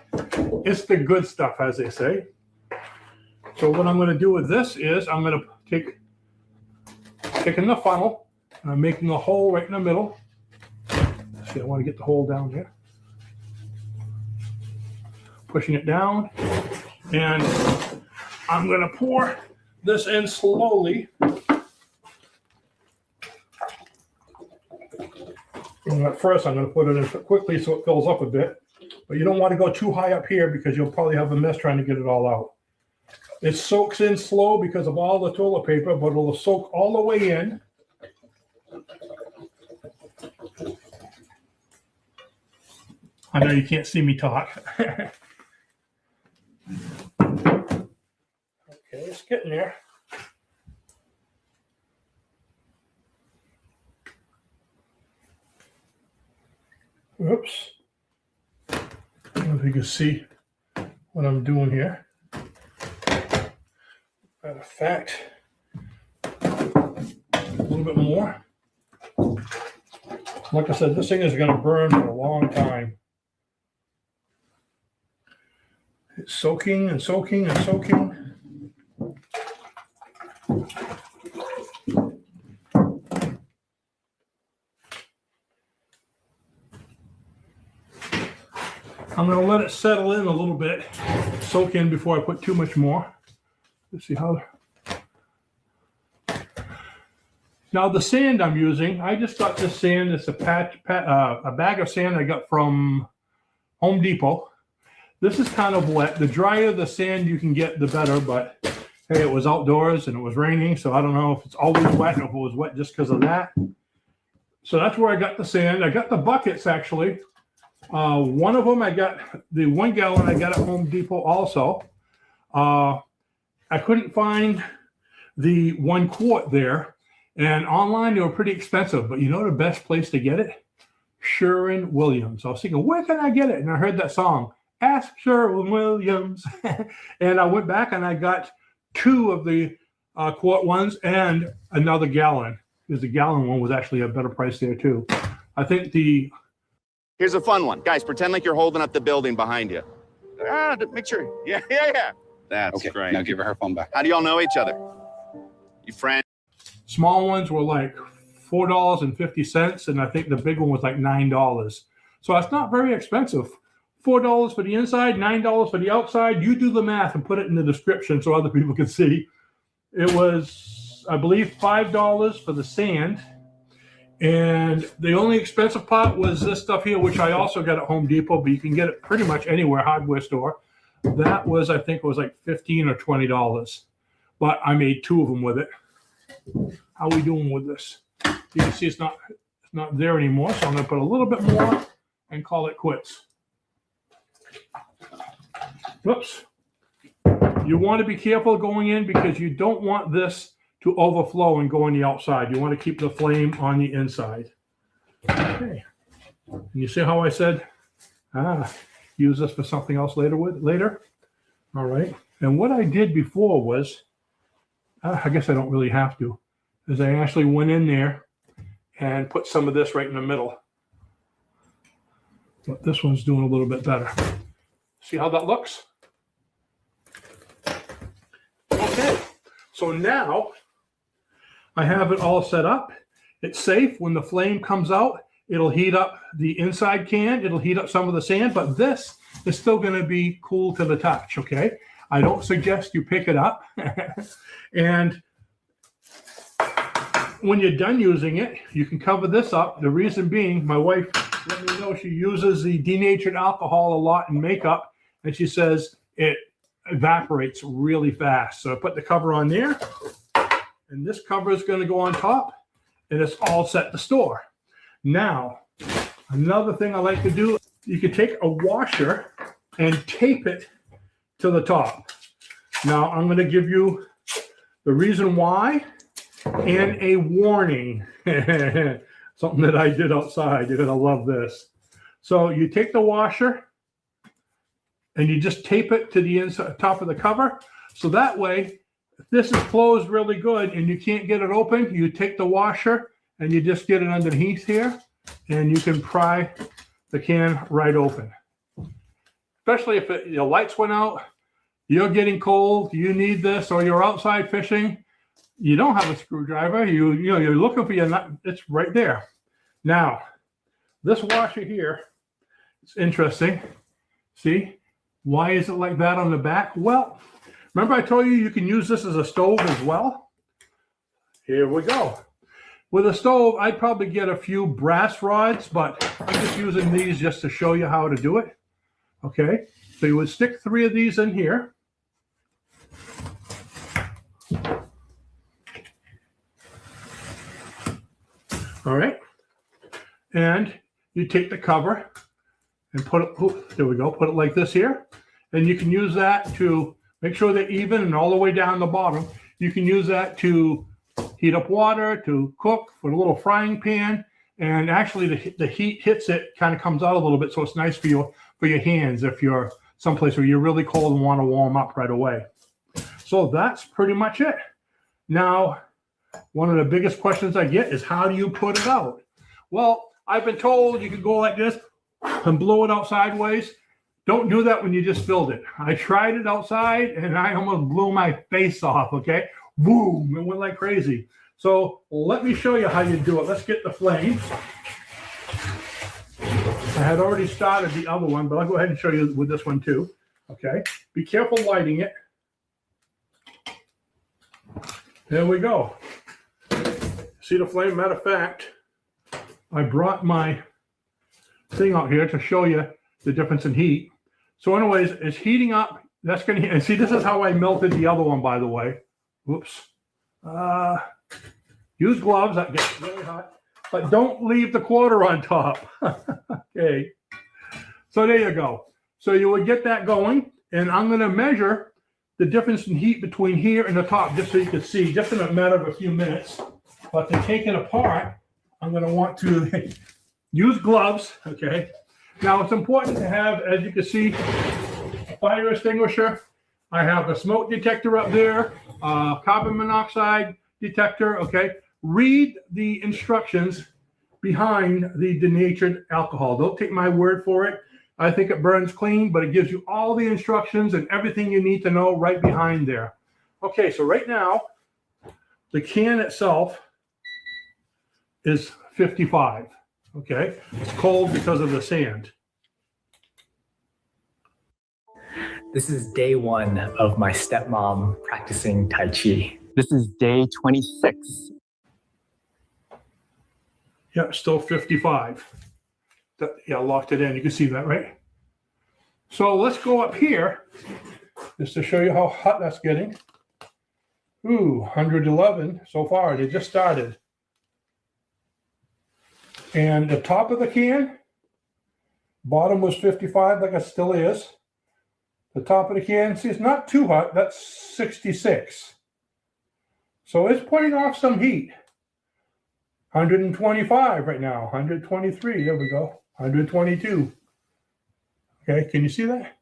It's the good stuff, as they say. So what I'm going to do with this is I'm going to take in the funnel, and I'm making a hole right in the middle. Let's see, I want to get the hole down here. Pushing it down. And I'm going to pour this in slowly. And at first, I'm going to put it in quickly so it fills up a bit. But you don't want to go too high up here because you'll probably have a mess trying to get it all out. It soaks in slow because of all the toilet paper, but it'll soak all the way in. I know you can't see me talk. Okay, it's getting there. Oops. I don't know if you can see what I'm doing here. Matter of fact, a little bit more. Like I said, this thing is going to burn for a long time. It's soaking and soaking and soaking. I'm going to let it settle in a little bit, soak in before I put too much more. Let's see how. Now the sand I'm using, I just got this sand. It's a bag of sand I got from Home Depot. This is kind of wet. The drier the sand you can get, the better. But hey, it was outdoors and it was raining, so I don't know if it's always wet or if it was wet just because of that. So that's where I got the sand. I got the buckets actually. One of them I got, the 1 gallon I got at Home Depot also. I couldn't find the 1 quart there, and online they were pretty expensive, but you know the best place to get it? Sherwin-Williams. I was thinking, where can I get it? And I heard that song, Ask Sherwin-Williams. And I went back and I got 2 of the quart ones and another gallon, because the gallon one was actually a better price there too. I think the... Here's a fun one. Guys, pretend like you're holding up the building behind you. Make sure. Yeah. That's okay, great. Now give her phone back. How do y'all know each other? You friends? Small ones were like $4.50, and I think the big one was like $9. So it's not very expensive $4 for the inside, $9 for the outside. You do the math and put it in the description so other people can see. It was, I believe, $5 for the sand. And the only expensive part was this stuff here, which I also got at Home Depot, but you can get it pretty much anywhere, hardware store. That was, I think it was like $15 or $20. But I made 2 of them with it. How are we doing with this? You can see it's not there anymore, so I'm going to put a little bit more and call it quits. Whoops. You want to be careful going in because you don't want this to overflow and go on the outside. You want to keep the flame on the inside. Okay. And you see how I said, use this for something else later? All right. And what I did before was, I guess I don't really have to, is I actually went in there and put some of this right in the middle. But this one's doing a little bit better. See how that looks? Okay. So now I have it all set up. It's safe. When the flame comes out, it'll heat up the inside can. It'll heat up some of the sand, but this is still going to be cool to the touch, okay? I don't suggest you pick it up. And when you're done using it, you can cover this up. The reason being, my wife let me know she uses the denatured alcohol a lot in makeup, and she says it evaporates really fast. So I put the cover on there, and this cover is going to go on top, and it's all set to store. Now, another thing I like to do, you can take a washer and tape it to the top. Now, I'm going to give you the reason why and a warning. Something that I did outside. You're going to love this. So you take the washer and you just tape it to the inside, top of the cover. So that way, if this is closed really good and you can't get it open, you take the washer and you just get it underneath here and you can pry the can right open. Especially if your lights went out, you're getting cold, you need this, or you're outside fishing, you don't have a screwdriver, you're looking for your nut, it's right there. Now, this washer here, it's interesting. See, why is it like that on the back? Well, remember I told you you can use this as a stove as well? Here we go. With a stove, I'd probably get a few brass rods, but I'm just using these just to show you how to do it. Okay, so you would stick 3 of these in here. All right, and you take the cover and put it, there we go, put it like this here. And you can use that to make sure they're even and all the way down the bottom. You can use that to heat up water, to cook, for a little frying pan. And actually the heat hits it, kind of comes out a little bit, so it's nice for your hands if you're someplace where you're really cold and want to warm up right away. So that's pretty much it. Now, one of the biggest questions I get is, how do you put it out? Well, I've been told you can go like this and blow it out sideways. Don't do that when you just filled it. I tried it outside and I almost blew my face off, okay? Boom, it went like crazy. So let me show you how you do it. Let's get the flame. I had already started the other one, but I'll go ahead and show you with this one too. Okay, be careful lighting it. There we go. See the flame? Matter of fact, I brought my thing out here to show you the difference in heat. So anyways, it's heating up. That's going to, and see, this is how I melted the other one, by the way. Whoops. Use gloves, that gets really hot. But don't leave the quarter on top. Okay. So there you go. So you would get that going, and I'm going to measure the difference in heat between here and the top, just so you can see, just in a matter of a few minutes. But to take it apart, I'm going to want to use gloves, okay? Now, it's important to have, as you can see, a fire extinguisher. I have a smoke detector up there, carbon monoxide detector, okay? Read the instructions behind the denatured alcohol. Don't take my word for it. I think it burns clean, but it gives you all the instructions and everything you need to know right behind there. Okay, so right now, the can itself is 55, okay? It's cold because of the sand. This is day 1 of my stepmom practicing Tai Chi. This is day 26. Yeah, still 55. Yeah, locked it in. You can see that, right? So let's go up here just to show you how hot that's getting. Ooh, 111 so far. They just started. And the top of the can, bottom was 55, like it still is. The top of the can, see, it's not too hot. That's 66. So it's putting off some heat. 125 right now, 123. There we go. 122. Okay, can you see that?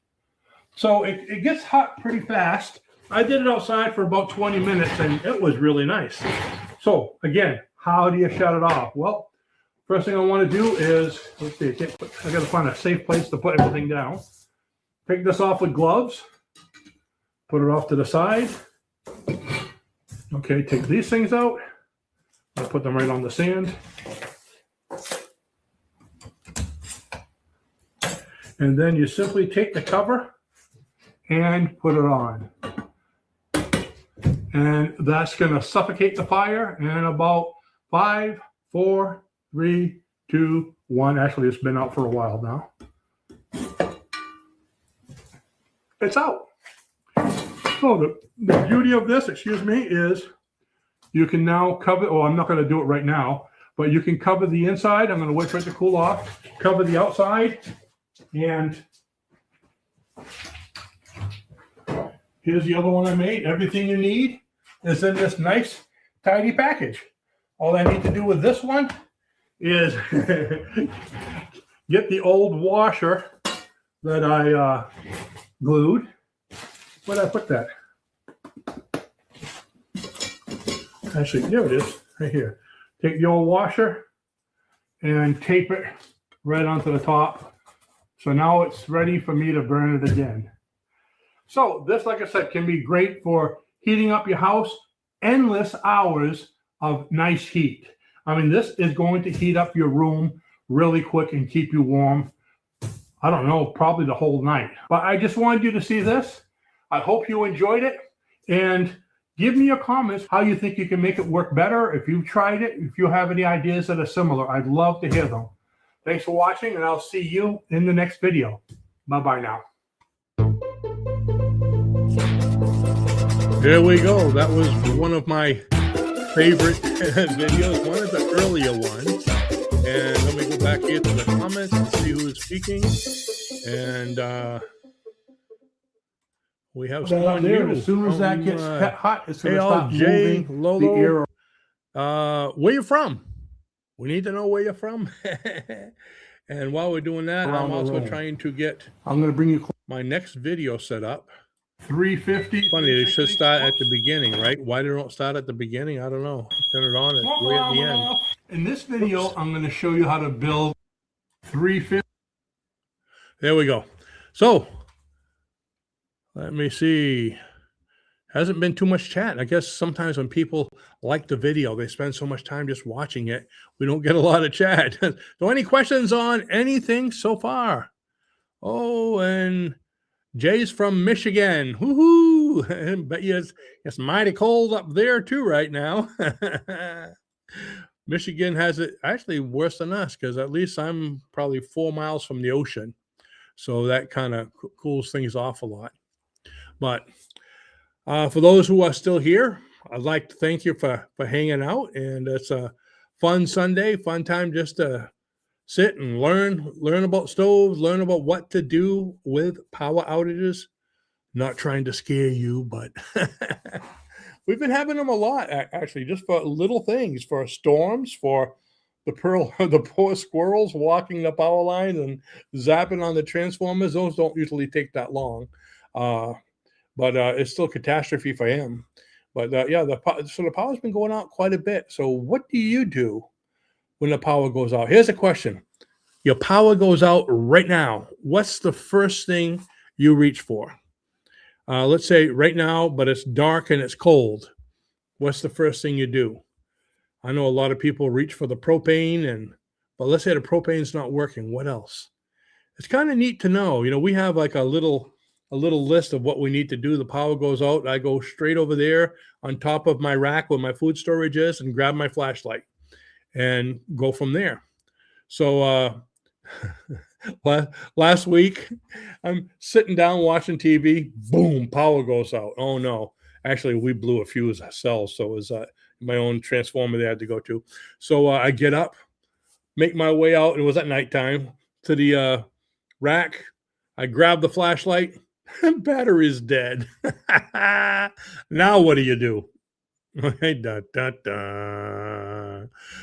So it gets hot pretty fast. I did it outside for about 20 minutes and it was really nice. So again, how do you shut it off? Well, first thing I want to do is, let's see, I got to find a safe place to put everything down. Take this off with gloves. Put it off to the side. Okay, take these things out. I'll put them right on the sand. And then you simply take the cover and put it on. And that's going to suffocate the fire in about 5, 4, 3, 2, 1. Actually, it's been out for a while now. It's out. So the beauty of this, excuse me, is you can now cover, oh, I'm not going to do it right now, but you can cover the inside. I'm going to wait for it to cool off. Cover the outside. And here's the other one I made. Everything you need is in this nice, tidy package. All I need to do with this one is get the old washer that I glued. Where did I put that? Actually, there it is, right here. Take the old washer and tape it right onto the top. So now it's ready for me to burn it again. So this, like I said, can be great for heating up your house. Endless hours of nice heat. I mean, this is going to heat up your room really quick and keep you warm. I don't know, probably the whole night. But I just wanted you to see this. I hope you enjoyed it. And give me your comments how you think you can make it work better. If you've tried it, if you have any ideas that are similar, I'd love to hear them. Thanks for watching, and I'll see you in the next video. Bye-bye now. There we go. That was one of my favorite videos, one of the earlier ones. And let me go back here to the comments and see who is speaking. And we have someone new. As soon as that gets hot, it's going to stop moving the air. Where you from? We need to know where you're from. And while we're doing that, I'm also trying to get my next video set up. 350. Funny, they should start at the beginning, right? Why they don't start at the beginning, I don't know. Turn it on, it's way at the end. In this video, I'm going to show you how to build 350. There we go. So, let me see. Hasn't been too much chat. I guess sometimes when people like the video, they spend so much time just watching it, we don't get a lot of chat. So any questions on anything so far? Oh, and Jay's from Michigan. Woohoo! But yes, it's mighty cold up there too right now. Michigan has it actually worse than us because at least I'm probably 4 miles from the ocean. So that kind of cools things off a lot. But for those who are still here, I'd like to thank you for hanging out. And it's a fun Sunday, fun time just to sit and learn about stoves, learn about what to do with power outages. Not trying to scare you, but we've been having them a lot, actually, just for little things, for storms, for the poor squirrels walking the power line and zapping on the transformers. Those don't usually take that long. But it's still catastrophe for him. But yeah, so the power's been going out quite a bit. So what do you do when the power goes out? Here's a question. Your power goes out right now. What's the first thing you reach for? Let's say right now, but it's dark and it's cold. What's the first thing you do? I know a lot of people reach for the propane, but let's say the propane's not working. What else? It's kind of neat to know. You know, we have like a little a little list of what we need to do. The power goes out. I go straight over there on top of my rack where my food storage is and grab my flashlight and go from there. So last week, I'm sitting down watching TV. Boom, power goes out. Oh, no. Actually, we blew a fuse ourselves. So it was my own transformer they had to go to. So I get up, make my way out. It was at nighttime to the rack. I grab the flashlight. Battery's dead. Now what do you do?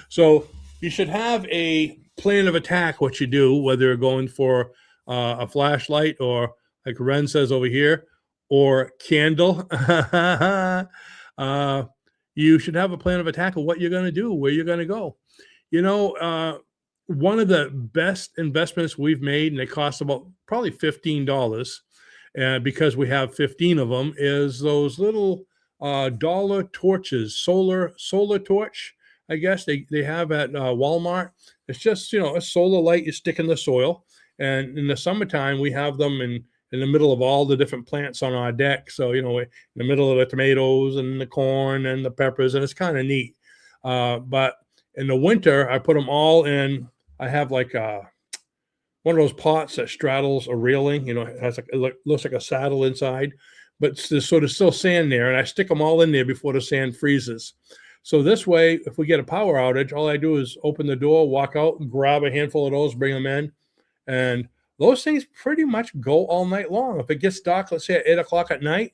So you should have a plan of attack, what you do, whether you're going for a flashlight or, like Ren says over here, or candle. You should have a plan of attack of what you're going to do, where you're going to go. You know, one of the best investments we've made, and it costs about probably $15, because we have 15 of them, is those little dollar torches, solar torch, I guess they have at Walmart. It's just, you know, a solar light you stick in the soil. And in the summertime, we have them in the middle of all the different plants on our deck. So, you know, in the middle of the tomatoes and the corn and the peppers, and it's kind of neat. But in the winter, I put them all in. I have like one of those pots that straddles a railing. You know, it has it looks like a saddle inside, but there's still sand there, and I stick them all in there before the sand freezes. So this way, if we get a power outage, all I do is open the door, walk out, and grab a handful of those, bring them in, and those things pretty much go all night long. If it gets dark, let's say at 8 o'clock at night,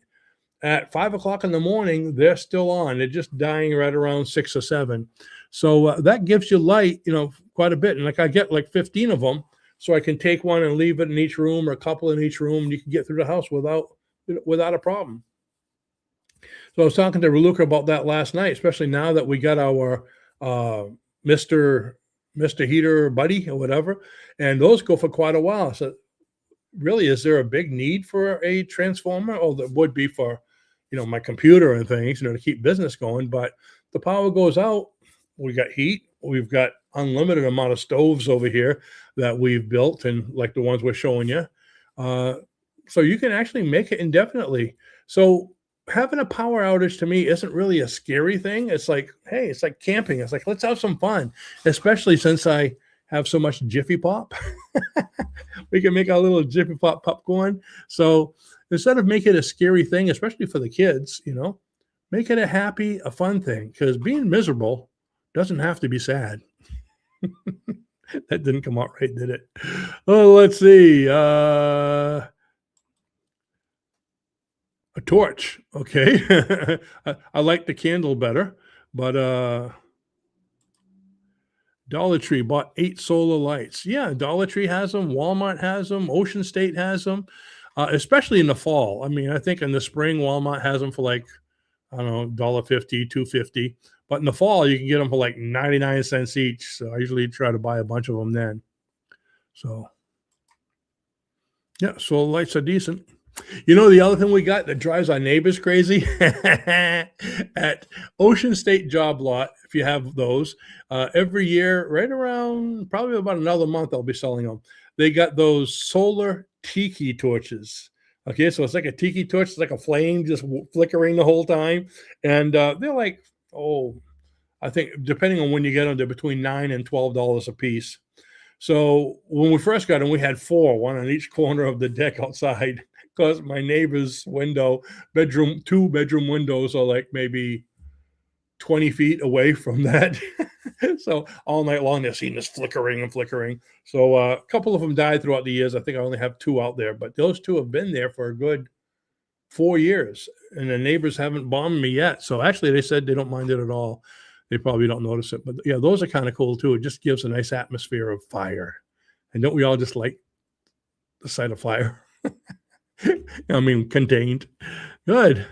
at 5 o'clock in the morning, they're still on. They're just dying right around 6 or 7. So that gives you light, you know, quite a bit. And like I get like 15 of them, so I can take one and leave it in each room, or a couple in each room, and you can get through the house without a problem. So I was talking to Raluca about that last night, especially now that we got our Mr. Heater buddy or whatever, and those go for quite a while. So really, is there a big need for a transformer? Oh, there would be for, you know, my computer and things, you know, to keep business going. But the power goes out, we got heat, we've got unlimited amount of stoves over here that we've built, and like the ones we're showing you. So you can actually make it indefinitely. So having a power outage to me isn't really a scary thing. It's like, hey, it's like camping. It's like, let's have some fun, especially since I have so much Jiffy Pop. We can make our little Jiffy Pop popcorn. So instead of making it a scary thing, especially for the kids, you know, make it a happy, a fun thing, because being miserable doesn't have to be sad. That didn't come out right, did it? Oh, let's see. A torch. Okay. I like the candle better, but Dollar Tree bought 8 solar lights. Yeah, Dollar Tree has them. Walmart has them. Ocean State has them, especially in the fall. I mean, I think in the spring, Walmart has them for like, I don't know, $1.50, $2.50. But in the fall, you can get them for like 99 cents each. So I usually try to buy a bunch of them then. So, yeah, solar lights are decent. You know, the other thing we got that drives our neighbors crazy at Ocean State Job Lot, if you have those, every year, right around probably about another month, I'll be selling them. They got those solar tiki torches. Okay, so it's like a tiki torch, it's like a flame just flickering the whole time. And they're like, I think depending on when you get them, they're between $9 and $12 a piece. So when we first got them, we had 4, one on each corner of the deck outside. Because my neighbor's two bedroom windows are like maybe 20 feet away from that. So all night long, they're seeing this flickering and flickering. So a couple of them died throughout the years. I think I only have 2 out there, but those 2 have been there for a good 4 years, and the neighbors haven't bombed me yet. So actually, they said they don't mind it at all. They probably don't notice it, but yeah, those are kind of cool too. It just gives a nice atmosphere of fire. And don't we all just like the sight of fire? I mean, contained. Good.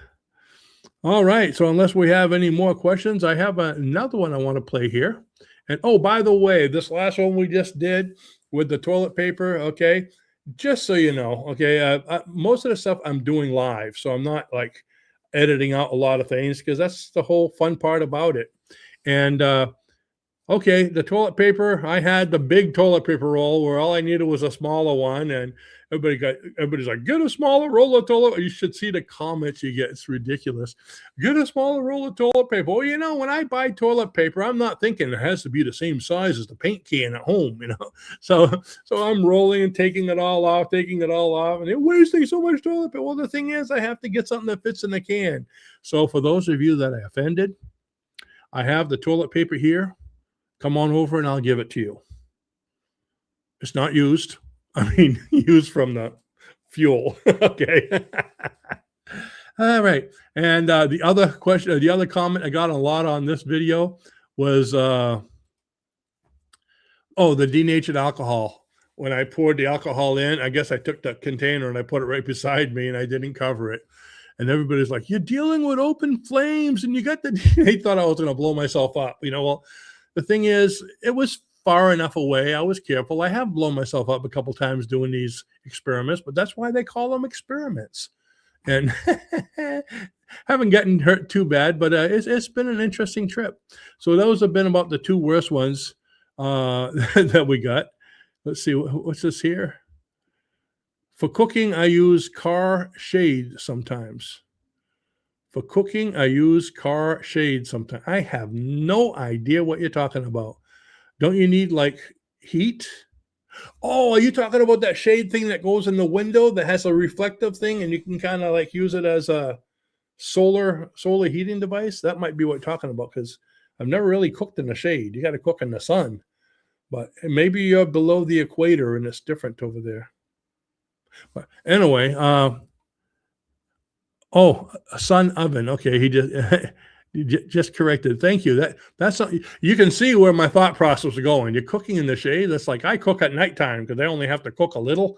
All right. So unless we have any more questions, I have another one I want to play here. And oh, by the way, this last one we just did with the toilet paper, okay, just so you know, okay, most of the stuff I'm doing live, so I'm not like editing out a lot of things, because that's the whole fun part about it. And Okay, the toilet paper, I had the big toilet paper roll where all I needed was a smaller one, and everybody's like, get a smaller roll of toilet. You should see the comments you get. It's ridiculous. Get a smaller roll of toilet paper. Well, you know, when I buy toilet paper, I'm not thinking it has to be the same size as the paint can at home, you know. So I'm rolling and taking it all off, and they're wasting so much toilet paper. Well, the thing is, I have to get something that fits in the can. So for those of you that I offended, I have the toilet paper here. Come on over and I'll give it to you. It's not used. I mean, used from the fuel. Okay. All right. And the other question, the other comment I got a lot on this video was, the denatured alcohol. When I poured the alcohol in, I guess I took the container and I put it right beside me and I didn't cover it. And everybody's like, you're dealing with open flames and you got the, they thought I was going to blow myself up. You know, well, the thing is, it was far enough away. I was careful. I have blown myself up a couple times doing these experiments, but that's why they call them experiments. And haven't gotten hurt too bad, but it's been an interesting trip. So those have been about the two worst ones that we got. Let's see, what's this here? For cooking, I use car shade sometimes. For cooking, I use car shade sometimes. I have no idea what you're talking about. Don't you need like heat? Oh, are you talking about that shade thing that goes in the window that has a reflective thing and you can kind of like use it as a solar heating device? That might be what you're talking about, because I've never really cooked in the shade. You got to cook in the sun. But maybe you're below the equator and it's different over there. But anyway, a sun oven. Okay, he just corrected. Thank you. That's something you can see where my thought process was going. You're cooking in the shade. That's like I cook at nighttime because I only have to cook a little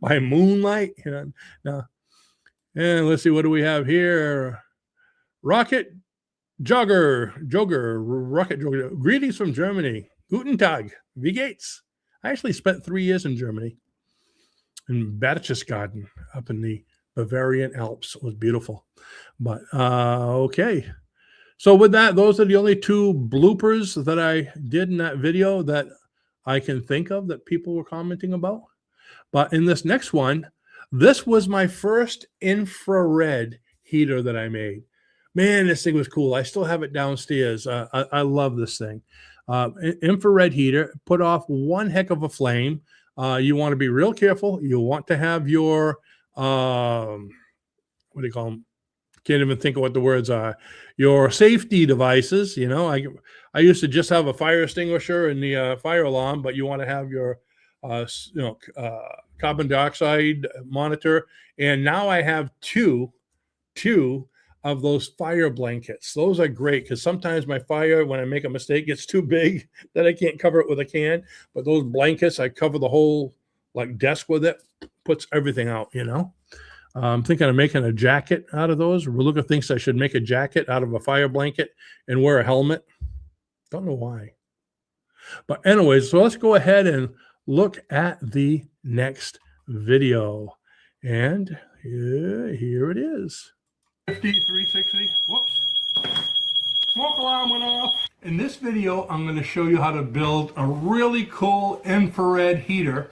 by moonlight. You know. Now, and let's see, what do we have here? Rocket Rocket Jogger. Greetings from Germany. Guten Tag. Wie geht's? I actually spent 3 years in Germany, in Berchtesgaden, up in the Bavarian Alps. It was beautiful. But okay. So with that, those are the only two bloopers that I did in that video that I can think of that people were commenting about. But in this next one, this was my first infrared heater that I made. Man, this thing was cool. I still have it downstairs. I love this thing. Infrared heater, put off one heck of a flame. You want to be real careful. You want to have your, what do you call them? Can't even think of what the words are. Your safety devices. You know, I used to just have a fire extinguisher and the fire alarm, but you want to have your, carbon dioxide monitor. And now I have two of those fire blankets. Those are great because sometimes my fire, when I make a mistake, gets too big that I can't cover it with a can. But those blankets, I cover the whole like desk with it, puts everything out, you know. I'm thinking of making a jacket out of those. Reluca thinks I should make a jacket out of a fire blanket and wear a helmet. Don't know why. But anyways, so let's go ahead and look at the next video. And here it is. 5360. Whoops. Smoke alarm went off. In this video, I'm going to show you how to build a really cool infrared heater,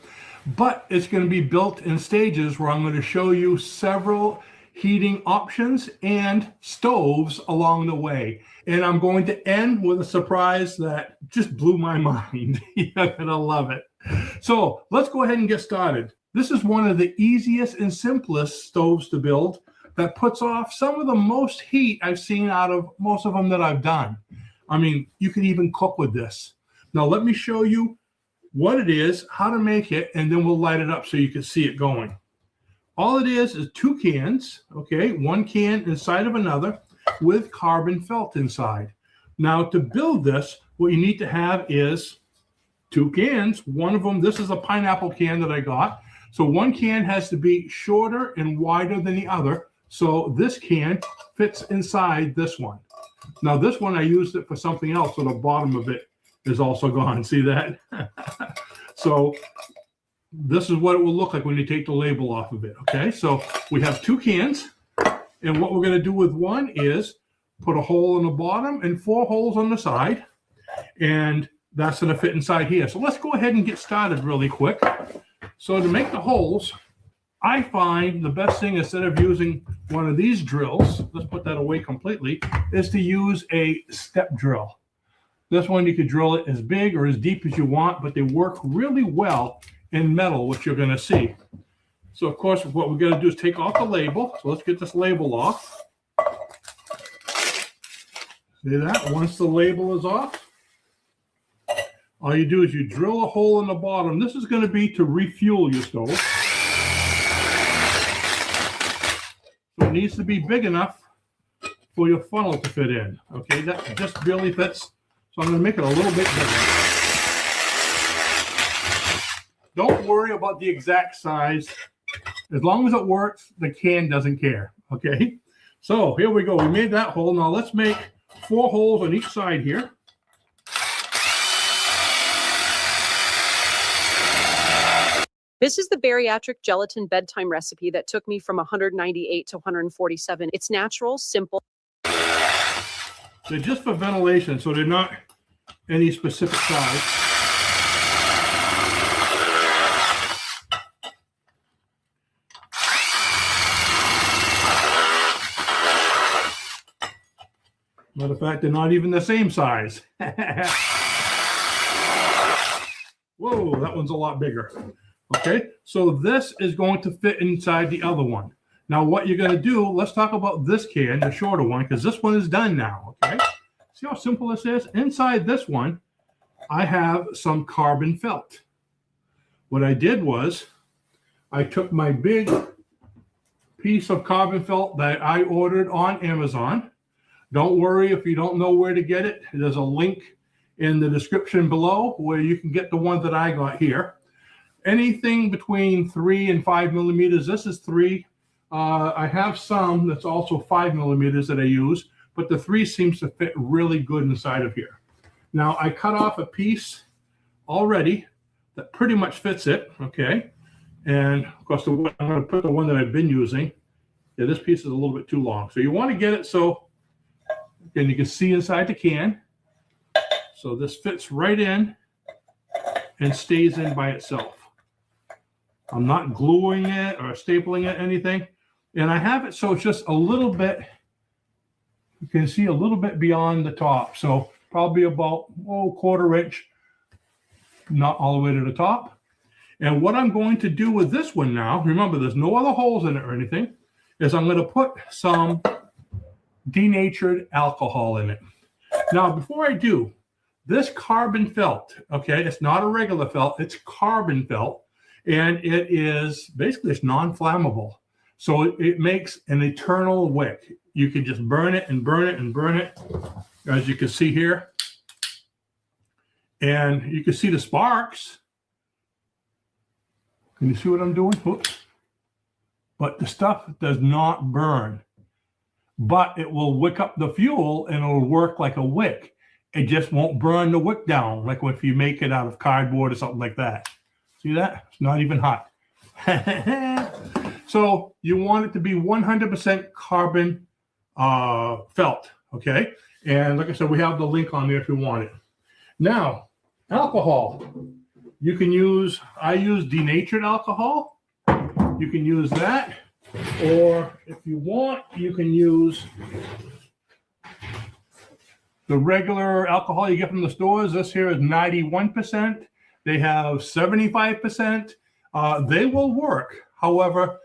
but it's going to be built in stages where I'm going to show you several heating options and stoves along the way. And I'm going to end with a surprise that just blew my mind. You're going to love it. So let's go ahead and get started. This is one of the easiest and simplest stoves to build that puts off some of the most heat I've seen out of most of them that I've done. I mean, you can even cook with this. Now let me show you what it is, how to make it, and then we'll light it up so you can see it going. All it is two cans, okay? One can inside of another with carbon felt inside. Now to build this, what you need to have is two cans. One of them, this is a pineapple can that I got. So one can has to be shorter and wider than the other. So this can fits inside this one. Now this one, I used it for something else, so the bottom of it is also gone. See that? So this is what it will look like when you take the label off of it. Okay, so we have two cans. And what we're going to do with one is put a hole in the bottom and 4 holes on the side. And that's going to fit inside here. So let's go ahead and get started really quick. So to make the holes, I find the best thing, instead of using one of these drills, let's put that away completely, is to use a step drill. This one, you could drill it as big or as deep as you want, but they work really well in metal, which you're going to see. So, of course, what we're going to do is take off the label. So let's get this label off. See that? Once the label is off, all you do is you drill a hole in the bottom. This is going to be to refuel your stove. So it needs to be big enough for your funnel to fit in. Okay, that just barely fits. So I'm going to make it a little bit bigger. Don't worry about the exact size. As long as it works, the can doesn't care. Okay, so here we go. We made that hole. Now let's make 4 holes on each side here. This is the bariatric gelatin bedtime recipe that took me from 198 to 147. It's natural, simple. They're just for ventilation, so they're not any specific size. Matter of fact, they're not even the same size. Whoa, that one's a lot bigger. Okay, so this is going to fit inside the other one. Now, what you're going to do, let's talk about this can, the shorter one, because this one is done now. Okay, see how simple this is? Inside this one, I have some carbon felt. What I did was I took my big piece of carbon felt that I ordered on Amazon. Don't worry if you don't know where to get it. There's a link in the description below where you can get the one that I got here. Anything between 3 and 5 millimeters. This is 3. I have some that's also 5 millimeters that I use, but the 3 seems to fit really good inside of here. Now, I cut off a piece already that pretty much fits it, okay? And, of course, I'm going to put the one that I've been using. Yeah, this piece is a little bit too long. So you want to get it so, again, you can see inside the can. So this fits right in and stays in by itself. I'm not gluing it or stapling it, anything. And I have it so it's just a little bit, you can see a little bit beyond the top. So probably about, quarter inch, not all the way to the top. And what I'm going to do with this one now, remember there's no other holes in it or anything, is I'm going to put some denatured alcohol in it. Now, before I do, this carbon felt, okay, it's not a regular felt, it's carbon felt. And it is basically, it's non-flammable. So it makes an eternal wick. You can just burn it and burn it and burn it, as you can see here. And you can see the sparks. Can you see what I'm doing? Oops. But the stuff does not burn. But it will wick up the fuel and it'll work like a wick. It just won't burn the wick down, like if you make it out of cardboard or something like that. See that? It's not even hot. So you want it to be 100% carbon felt, okay? And like I said, we have the link on there if you want it. Now, alcohol. You can use, I use denatured alcohol. You can use that. Or if you want, you can use the regular alcohol you get from the stores. This here is 91%. They have 75%. They will work. However,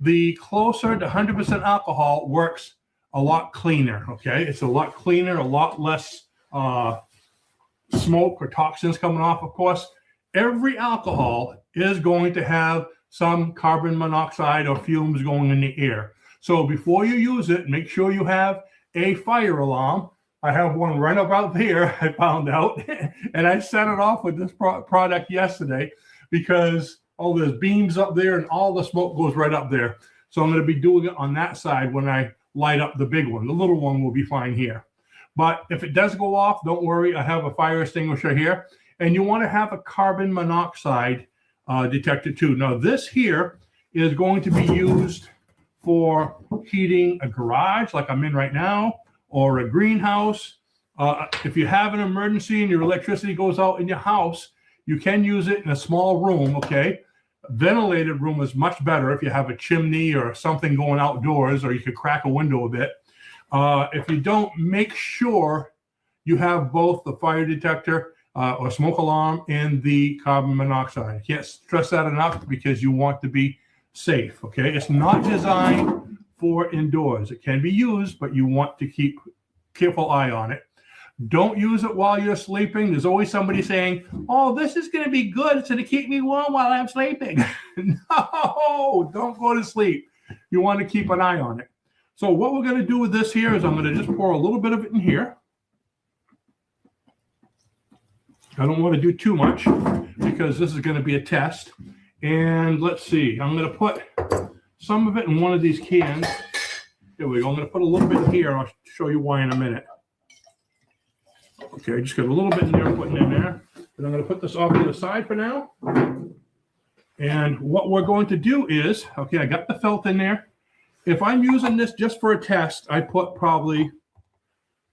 the closer to 100% alcohol works a lot cleaner, okay? It's a lot cleaner, a lot less smoke or toxins coming off. Of course, every alcohol is going to have some carbon monoxide or fumes going in the air. So before you use it, make sure you have a fire alarm. I have one right about here, I found out, and I set it off with this product yesterday because, there's beams up there and all the smoke goes right up there. So I'm going to be doing it on that side when I light up the big one. The little one will be fine here. But if it does go off, don't worry, I have a fire extinguisher here. And you want to have a carbon monoxide detector too. Now this here is going to be used for heating a garage like I'm in right now, or a greenhouse, If you have an emergency and your electricity goes out in your house, you can use it in a small room, okay? A ventilated room is much better if you have a chimney or something going outdoors, or you could crack a window a bit. If you don't, make sure you have both the fire detector or smoke alarm and the carbon monoxide. I can't stress that enough because you want to be safe, okay? It's not designed for indoors. It can be used, but you want to keep careful eye on it. Don't use it while you're sleeping. There's always somebody saying, oh, this is going to be good to keep me warm while I'm sleeping. No, don't go to sleep. You want to keep an eye on it. So what we're going to do with this here is I'm going to just pour a little bit of it in here. I don't want to do too much because this is going to be a test. And let's see, I'm going to put some of it in one of these cans. Here we go. I'm going to put a little bit here. I'll show you why in a minute. Okay, just got a little bit in there, I'm putting in there. And I'm going to put this off to the side for now. And what we're going to do is, okay, I got the felt in there. If I'm using this just for a test, I put probably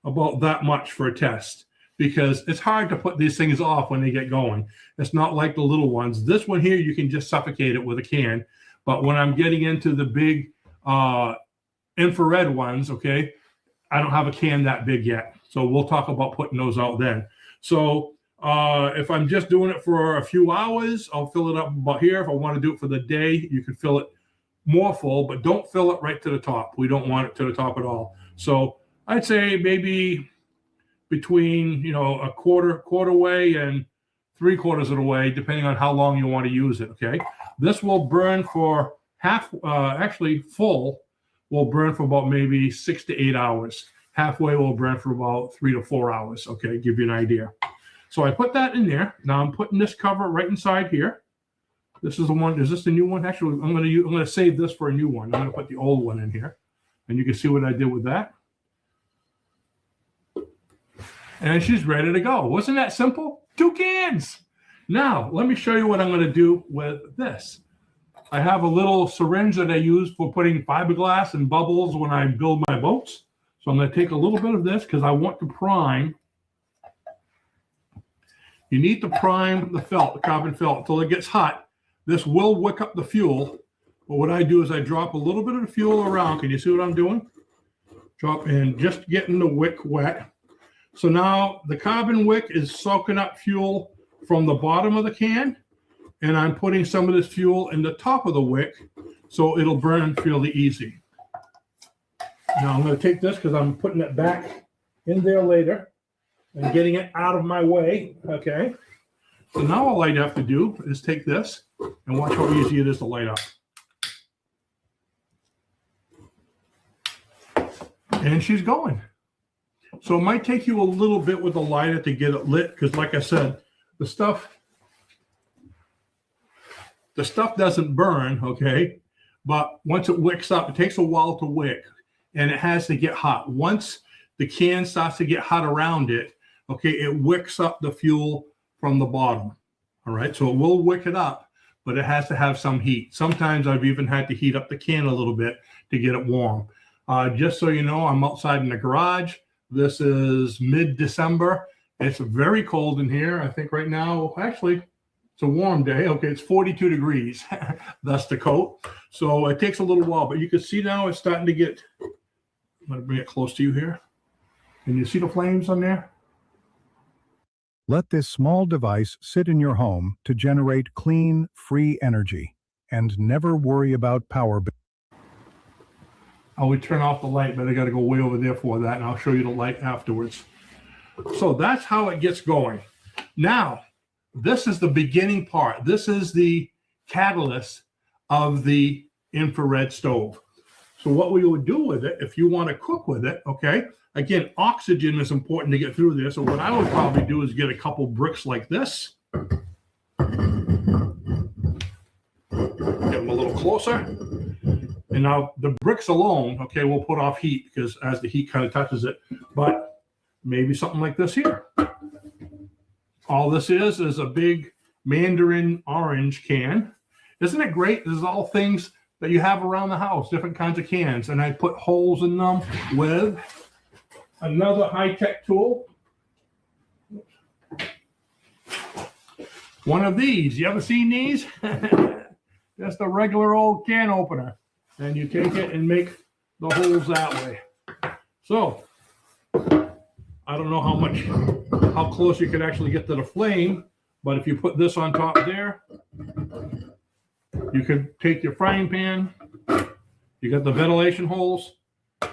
about that much for a test, because it's hard to put these things off when they get going. It's not like the little ones. This one here, you can just suffocate it with a can. But when I'm getting into the big infrared ones, okay, I don't have a can that big yet. So we'll talk about putting those out then. So if I'm just doing it for a few hours, I'll fill it up about here. If I want to do it for the day, you can fill it more full, but don't fill it right to the top. We don't want it to the top at all. So I'd say maybe between, you know, a quarter way and 3/4 of the way, depending on how long you want to use it. Okay, this will burn for actually full will burn for about maybe 6 to 8 hours. Halfway will burn for about 3 to 4 hours. Okay, give you an idea. So I put that in there. Now I'm putting this cover right inside here. This is the one. Is this the new one? Actually, I'm going to save this for a new one. I'm going to put the old one in here, and you can see what I did with that. And she's ready to go. Wasn't that simple? 2 cans. Now, let me show you what I'm going to do with this. I have a little syringe that I use for putting fiberglass and bubbles when I build my boats. So I'm going to take a little bit of this because I want to prime. You need to prime the felt, the carbon felt, until it gets hot. This will wick up the fuel. But what I do is I drop a little bit of the fuel around. Can you see what I'm doing? Drop in, just getting the wick wet. So now the carbon wick is soaking up fuel from the bottom of the can, and I'm putting some of this fuel in the top of the wick so it'll burn fairly easy. Now I'm going to take this because I'm putting it back in there later and getting it out of my way. Okay. So now all I'd have to do is take this and watch how easy it is to light up. And she's going. So it might take you a little bit with the lighter to get it lit because, like I said, the stuff doesn't burn, okay? But once it wicks up, it takes a while to wick, and it has to get hot. Once the can starts to get hot around it, okay, it wicks up the fuel from the bottom, all right? So it will wick it up, but it has to have some heat. Sometimes I've even had to heat up the can a little bit to get it warm. Just so you know, I'm outside in the garage. This is mid-December. It's very cold in here. I think right now, actually, it's a warm day. Okay, it's 42 degrees. That's the coat. So it takes a little while, but you can see now it's starting to get, I'm going to bring it close to you here. Can you see the flames on there? Let this small device sit in your home to generate clean, free energy, and never worry about power bills. I would turn off the light, but I got to go way over there for that, and I'll show you the light afterwards. So that's how it gets going. Now, this is the beginning part. This is the catalyst of the infrared stove. So what we would do with it, if you want to cook with it, okay, again, oxygen is important to get through there. So what I would probably do is get a couple bricks like this. Get them a little closer. And now the bricks alone, okay, will put off heat because as the heat kind of touches it, but maybe something like this here. All this is a big mandarin orange can. Isn't it great? This is all things that you have around the house, different kinds of cans. And I put holes in them with another high-tech tool. one of these. You ever seen these? Just a regular old can opener. And you take it and make the holes that way. So, I don't know how close you could actually get to the flame, but if you put this on top there, you could take your frying pan, you got the ventilation holes,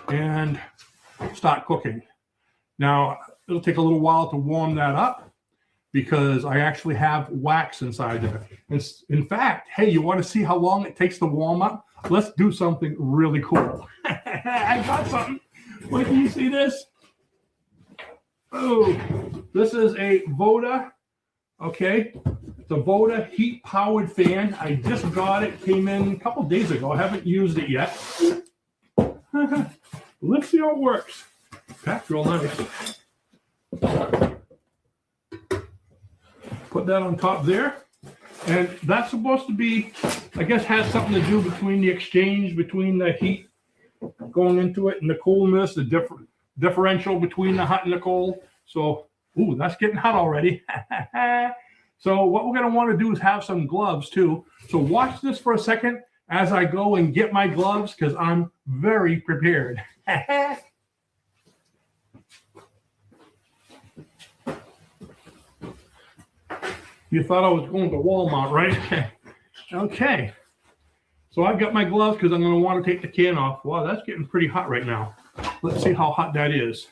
and start cooking. Now, it'll take a little while to warm that up because I actually have wax inside there. In fact, hey, you want to see how long it takes to warm up? Let's do something really cool. I got something. Wait, can you see this? Oh, this is a Voda. Okay, it's a Voda heat-powered fan. I just got it. Came in a couple days ago. I haven't used it yet. Let's see how it works. Packed real nice. Put that on top there. And that's supposed to be, I guess, has something to do between the exchange between the heat going into it and the coolness, the differential between the hot and the cold. So, ooh, that's getting hot already. So what we're going to want to do is have some gloves too. So watch this for a second as I go and get my gloves because I'm very prepared. You thought I was going to Walmart, right? Okay. So I've got my gloves because I'm going to want to take the can off. Wow, that's getting pretty hot right now. Let's see how hot that is.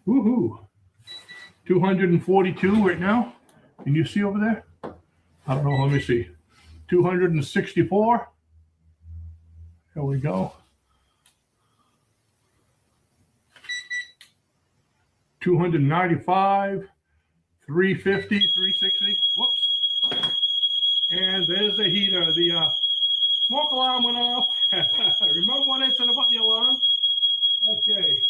Woohoo. 242 right now. Can you see over there? I don't know. Let me see. 264. There we go. 295. 350, 360. Whoops. And there's the heater. The smoke alarm went off. Remember when I said about the alarm? Okay.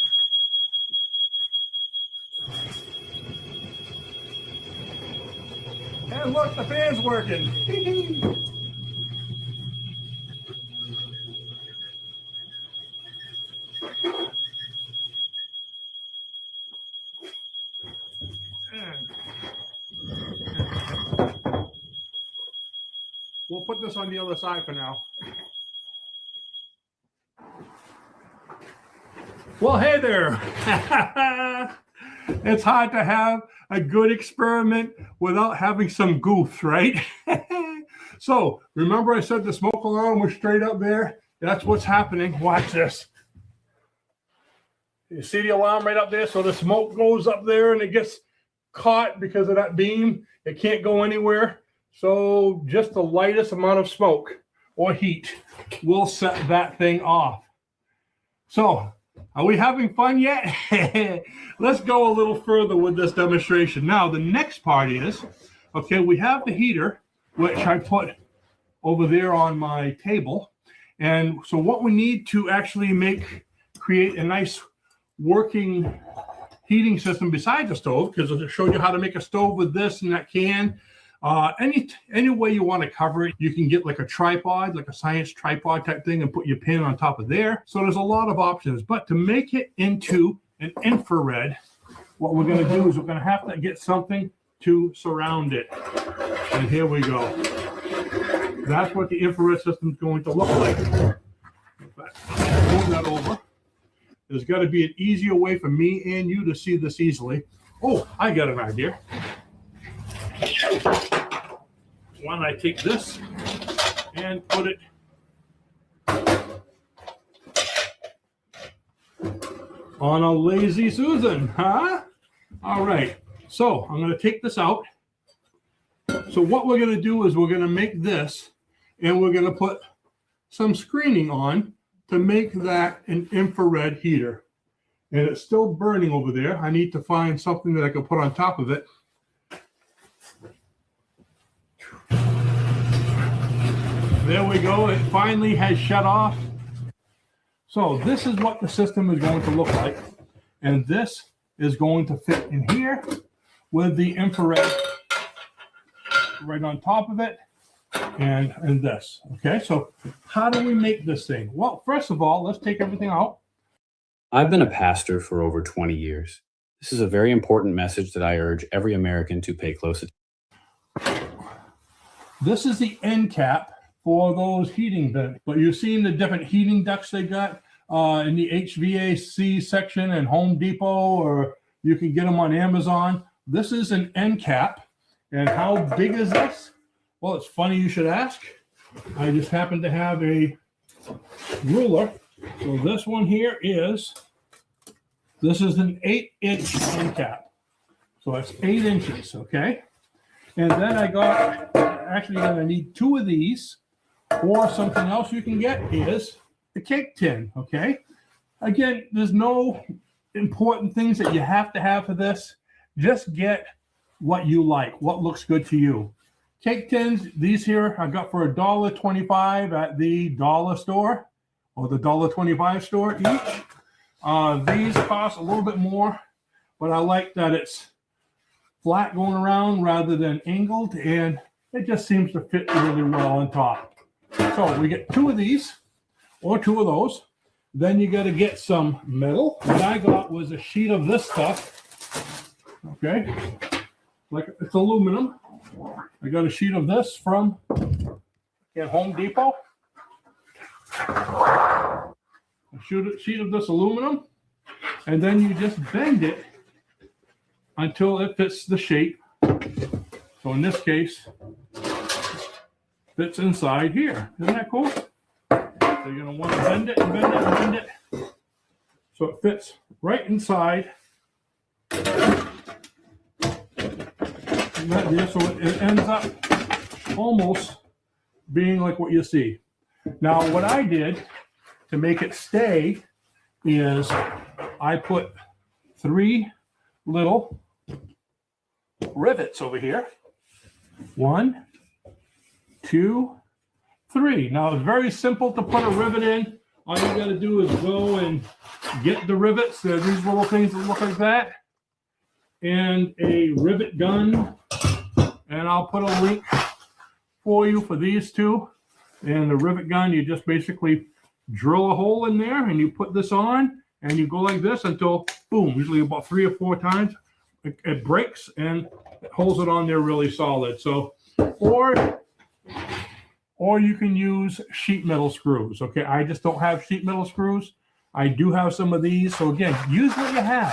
And look, the fan's working. We'll put this on the other side for now. Well, hey there. It's hard to have a good experiment without having some goofs, right? So remember I said the smoke alarm was straight up there? That's what's happening. Watch this. You see the alarm right up there? So the smoke goes up there and it gets caught because of that beam. It can't go anywhere. So just the lightest amount of smoke or heat will set that thing off. So are we having fun yet? Let's go a little further with this demonstration. Now, the next part is, okay, we have the heater, which I put over there on my table. And so what we need to actually create a nice working heating system beside the stove, because I showed you how to make a stove with this and that can. Any way you want to cover it, you can get like a tripod, like a science tripod type thing and put your pan on top of there. So there's a lot of options, but to make it into an infrared, what we're going to do is we're going to have to get something to surround it. And here we go. That's what the infrared system is going to look like. Move that over. There's got to be an easier way for me and you to see this easily. Oh, I got an idea. Why don't I take this and put it on a Lazy Susan, huh? All right, so I'm going to take this out. So what we're going to do is we're going to make this and we're going to put some screening on to make that an infrared heater. And it's still burning over there. I need to find something that I can put on top of it. There we go. It finally has shut off. So this is what the system is going to look like. And this is going to fit in here with the infrared right on top of it and this. Okay, so how do we make this thing? Well, first of all, let's take everything out. I've been a pastor for over 20 years. This is a very important message that I urge every American to pay close attention. This is the end cap for those heating vents. But you've seen the different heating ducts they got in the HVAC section in Home Depot, or you can get them on Amazon. This is an end cap. And how big is this? Well, it's funny you should ask. I just happen to have a ruler. So this one here this is an 8-inch end cap. So it's 8 inches, okay? And then I got, actually you're gonna need 2 of these, or something else you can get is the cake tin, okay? Again, there's no important things that you have to have for this. Just get what you like, what looks good to you. Cake tins, these here I got for $1.25 at the dollar store or the $1.25 store each. These cost a little bit more, but I like that it's flat going around rather than angled, and it just seems to fit really well on top. So we get 2 of these or 2 of those. Then you got to get some metal. What I got was a sheet of this stuff. Okay, like it's aluminum. I got a sheet of this from Home Depot. A sheet of this aluminum, and then you just bend it until it fits the shape. So in this case, fits inside here. Isn't that cool? So you're going to want to bend it and bend it and bend it so it fits right inside. So it ends up almost being like what you see. Now, what I did to make it stay is I put 3 little rivets over here. 1, 2, 3. Now, it's very simple to put a rivet in. All you got to do is go and get the rivets. These little things that look like that. And a rivet gun. And I'll put a link for you for these 2. And the rivet gun, you just basically drill a hole in there and you put this on and you go like this until, boom, usually about 3 or 4 times. It breaks and it holds it on there really solid. So, or you can use sheet metal screws. Okay, I just don't have sheet metal screws. I do have some of these. So again, use what you have.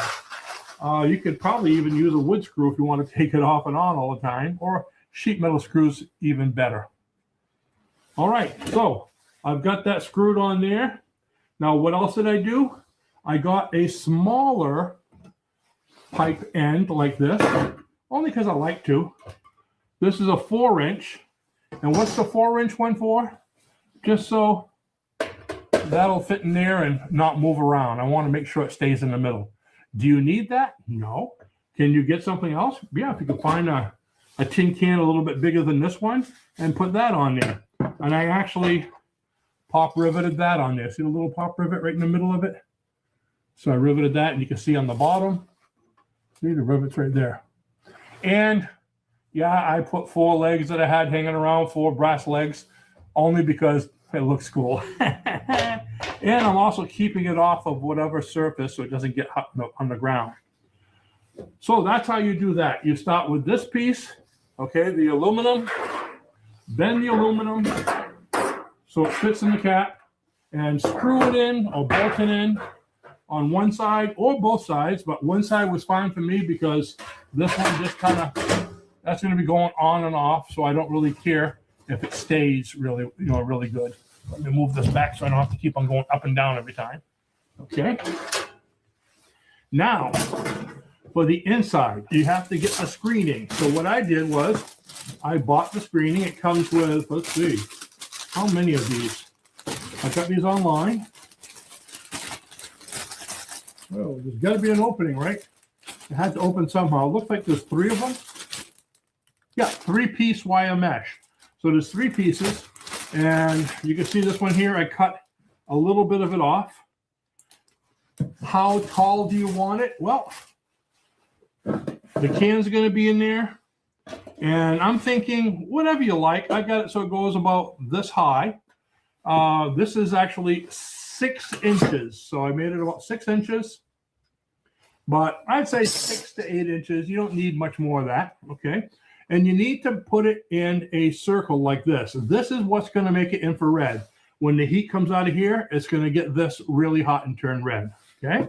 You could probably even use a wood screw if you want to take it off and on all the time, or sheet metal screws, even better. All right, so I've got that screwed on there. Now, what else did I do? I got a smaller pipe end like this, only because I like to. This is a 4-inch. And what's the 4-inch one for? Just so that'll fit in there and not move around. I want to make sure it stays in the middle. Do you need that? No. Can you get something else? Yeah, if you can find a tin can a little bit bigger than this one and put that on there. And I actually pop riveted that on there. See the little pop rivet right in the middle of it? So I riveted that, and you can see on the bottom, see the rivets right there. And yeah, I put 4 legs that I had hanging around, 4 brass legs, only because it looks cool. And I'm also keeping it off of whatever surface so it doesn't get hot on the ground. So that's how you do that. You start with this piece, okay, the aluminum, bend the aluminum so it fits in the cap, and screw it in or bolt it in on one side or both sides, but one side was fine for me because this one just kind of, that's going to be going on and off, so I don't really care if it stays really, really good. Let me move this back so I don't have to keep on going up and down every time. Okay. Now, for the inside, you have to get the screening. So what I did was I bought the screening. It comes with, let's see, how many of these? I got these online. Well, there's got to be an opening, right? It had to open somehow. It looks like there's 3 of them. Yeah, 3-piece wire mesh. So there's 3 pieces. And you can see this one here, I cut a little bit of it off. How tall do you want it? Well, the can's going to be in there. And I'm thinking, whatever you like. I got it so it goes about this high. This is actually 6 inches. So I made it about 6 inches. but I'd say 6 to 8 inches. You don't need much more of that, okay? And you need to put it in a circle like this. This is what's going to make it infrared. When the heat comes out of here, it's going to get this really hot and turn red, okay?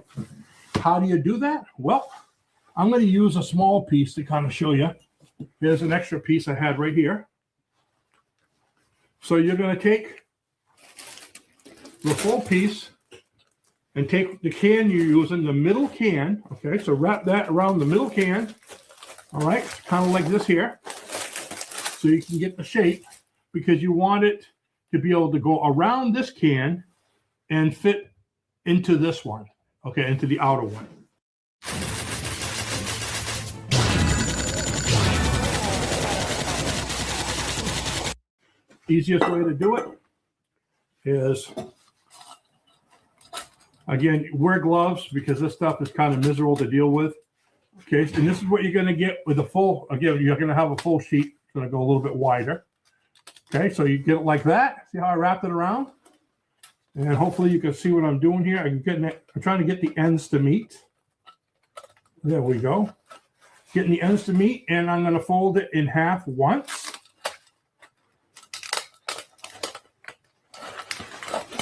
How do you do that? Well, I'm going to use a small piece to kind of show you. Here's an extra piece I had right here. So you're going to take the full piece and take the can you're using, the middle can, okay? So wrap that around the middle can, all right? Kind of like this here, so you can get the shape, because you want it to be able to go around this can and fit into this one, okay, into the outer one. Easiest way to do it is, again, wear gloves, because this stuff is kind of miserable to deal with. Okay, and this is what you're going to get with a full, again, you're going to have a full sheet. It's going to go a little bit wider. Okay, so you get it like that. See how I wrapped it around? And hopefully you can see what I'm doing here. I'm trying to get the ends to meet. There we go. Getting the ends to meet, and I'm going to fold it in half once.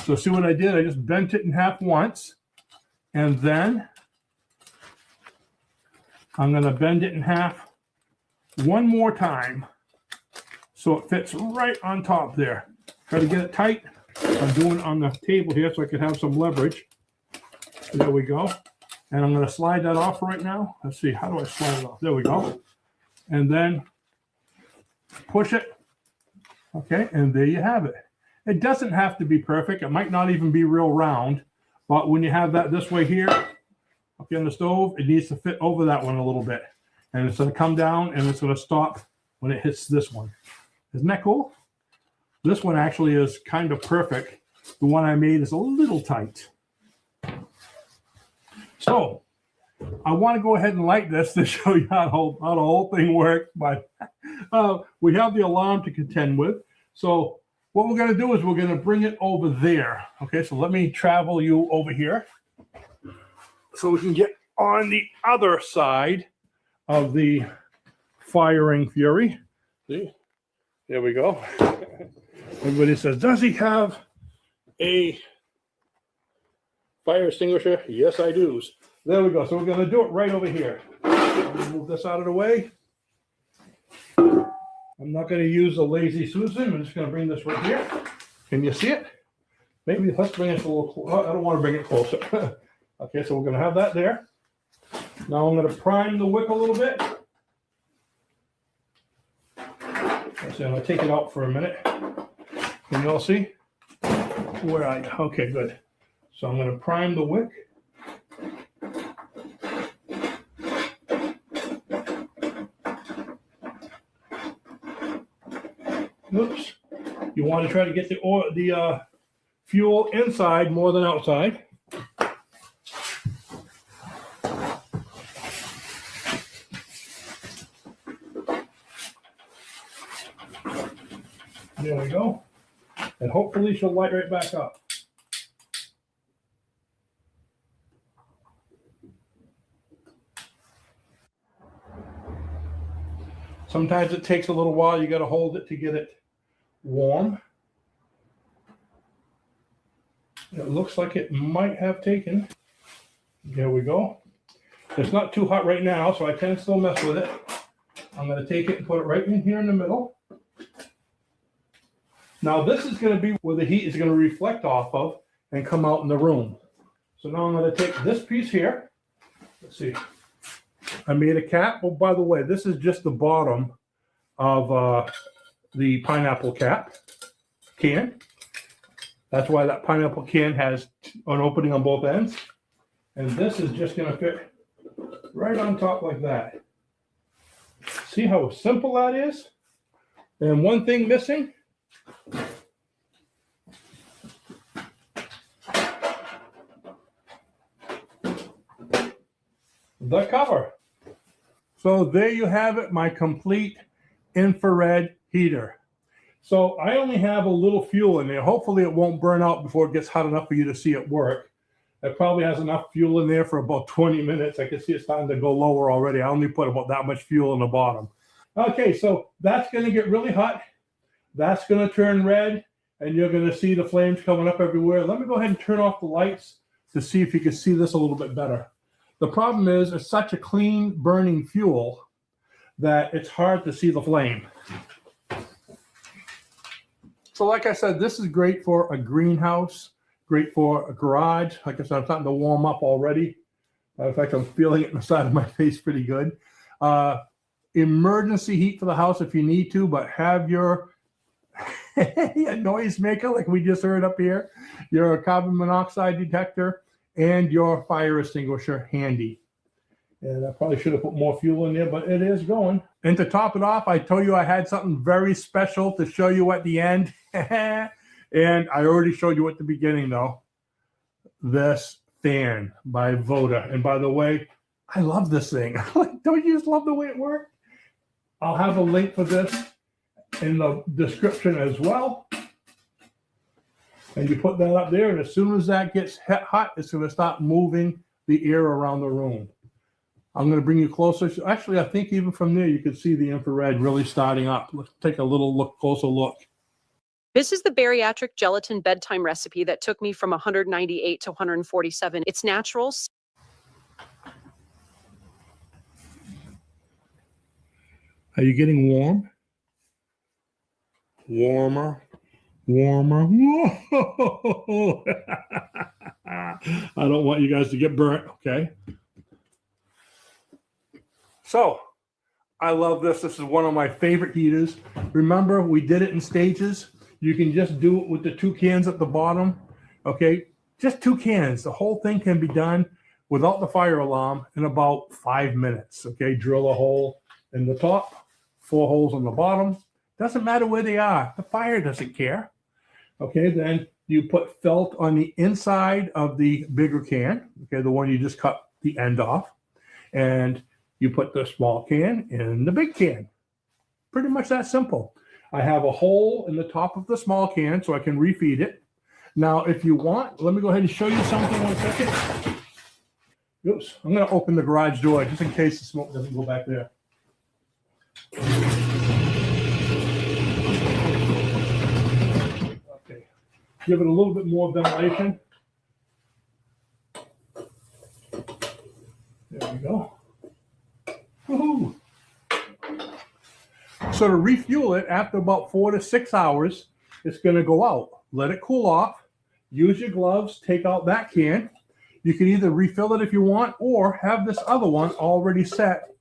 So see what I did? I just bent it in half once, and then I'm going to bend it in half one more time so it fits right on top there. Try to get it tight. I'm doing it on the table here so I can have some leverage. There we go. And I'm going to slide that off right now. Let's see, how do I slide it off? There we go. And then push it. Okay, and there you have it. It doesn't have to be perfect. It might not even be real round, but when you have that this way here, okay, on the stove, it needs to fit over that one a little bit. And it's going to come down and it's going to stop when it hits this one. Isn't that cool? This one actually is kind of perfect. The one I made is a little tight. So I want to go ahead and light this to show you how the whole thing works, but we have the alarm to contend with. So what we're going to do is we're going to bring it over there. Okay, so let me travel you over here so we can get on the other side of the firing fury. See, there we go. Everybody says, does he have a fire extinguisher? Yes, I do. There we go. So we're going to do it right over here. Move this out of the way. I'm not going to use a lazy Susan. I'm just going to bring this right here. Can you see it? Maybe let's bring it a little closer. I don't want to bring it closer. Okay, so we're going to have that there. Now I'm going to prime the wick a little bit. So I'm going to take it out for a minute. Can you all see? Where are you? Okay, good. So I'm going to prime the wick. Oops. You want to try to get the fuel inside more than outside. There we go. And hopefully she'll light right back up. Sometimes it takes a little while. You got to hold it to get it warm. It looks like it might have taken. There we go. It's not too hot right now, so I can still mess with it. I'm going to take it and put it right in here in the middle. Now this is going to be where the heat is going to reflect off of and come out in the room. So now I'm going to take this piece here. Let's see. I made a cap. Oh, by the way, this is just the bottom of the pineapple can. That's why that pineapple can has an opening on both ends. And this is just going to fit right on top like that. See how simple that is? And one thing missing. The cover. So there you have it, my complete infrared heater. So I only have a little fuel in there. Hopefully it won't burn out before it gets hot enough for you to see it work. It probably has enough fuel in there for about 20 minutes. I can see it's starting to go lower already. I only put about that much fuel in the bottom. Okay, so that's going to get really hot. That's going to turn red, and you're going to see the flames coming up everywhere. Let me go ahead and turn off the lights to see if you can see this a little bit better. The problem is it's such a clean burning fuel that it's hard to see the flame. So like I said, this is great for a greenhouse, great for a garage. Like I said, I'm starting to warm up already. In fact, I'm feeling it in the side of my face pretty good. Emergency heat for the house if you need to, but have your a noise maker like we just heard up here, your carbon monoxide detector, and your fire extinguisher handy. And I probably should have put more fuel in there, but it is going. And to top it off, I told you I had something very special to show you at the end. And I already showed you at the beginning, though. This fan by Voda. And by the way, I love this thing. Don't you just love the way it works? I'll have a link for this in the description as well. And you put that up there, and as soon as that gets hot, it's going to start moving the air around the room. I'm going to bring you closer. Actually, I think even from there, you can see the infrared really starting up. Let's take a little closer look. This is the bariatric gelatin bedtime recipe that took me from 198 to 147. It's natural. Are you getting warm? Warmer, warmer. Whoa. I don't want you guys to get burnt, okay? So, I love this. This is one of my favorite heaters. Remember, we did it in stages. You can just do it with the 2 cans at the bottom, okay? Just 2 cans. The whole thing can be done without the fire alarm in about 5 minutes, okay? Drill a hole in the top, 4 holes on the bottom. Doesn't matter where they are. The fire doesn't care. Okay, then you put felt on the inside of the bigger can, okay, the one you just cut the end off, and you put the small can in the big can. Pretty much that simple. I have a hole in the top of the small can so I can refeed it. Now, if you want, let me go ahead and show you something 1 second. Oops, I'm going to open the garage door just in case the smoke doesn't go back there. Okay, give it a little bit more ventilation. There we go. Woohoo! So to refuel it after about 4 to 6 hours, it's going to go out. Let it cool off. Use your gloves. Take out that can. You can either refill it if you want, or have this other one already set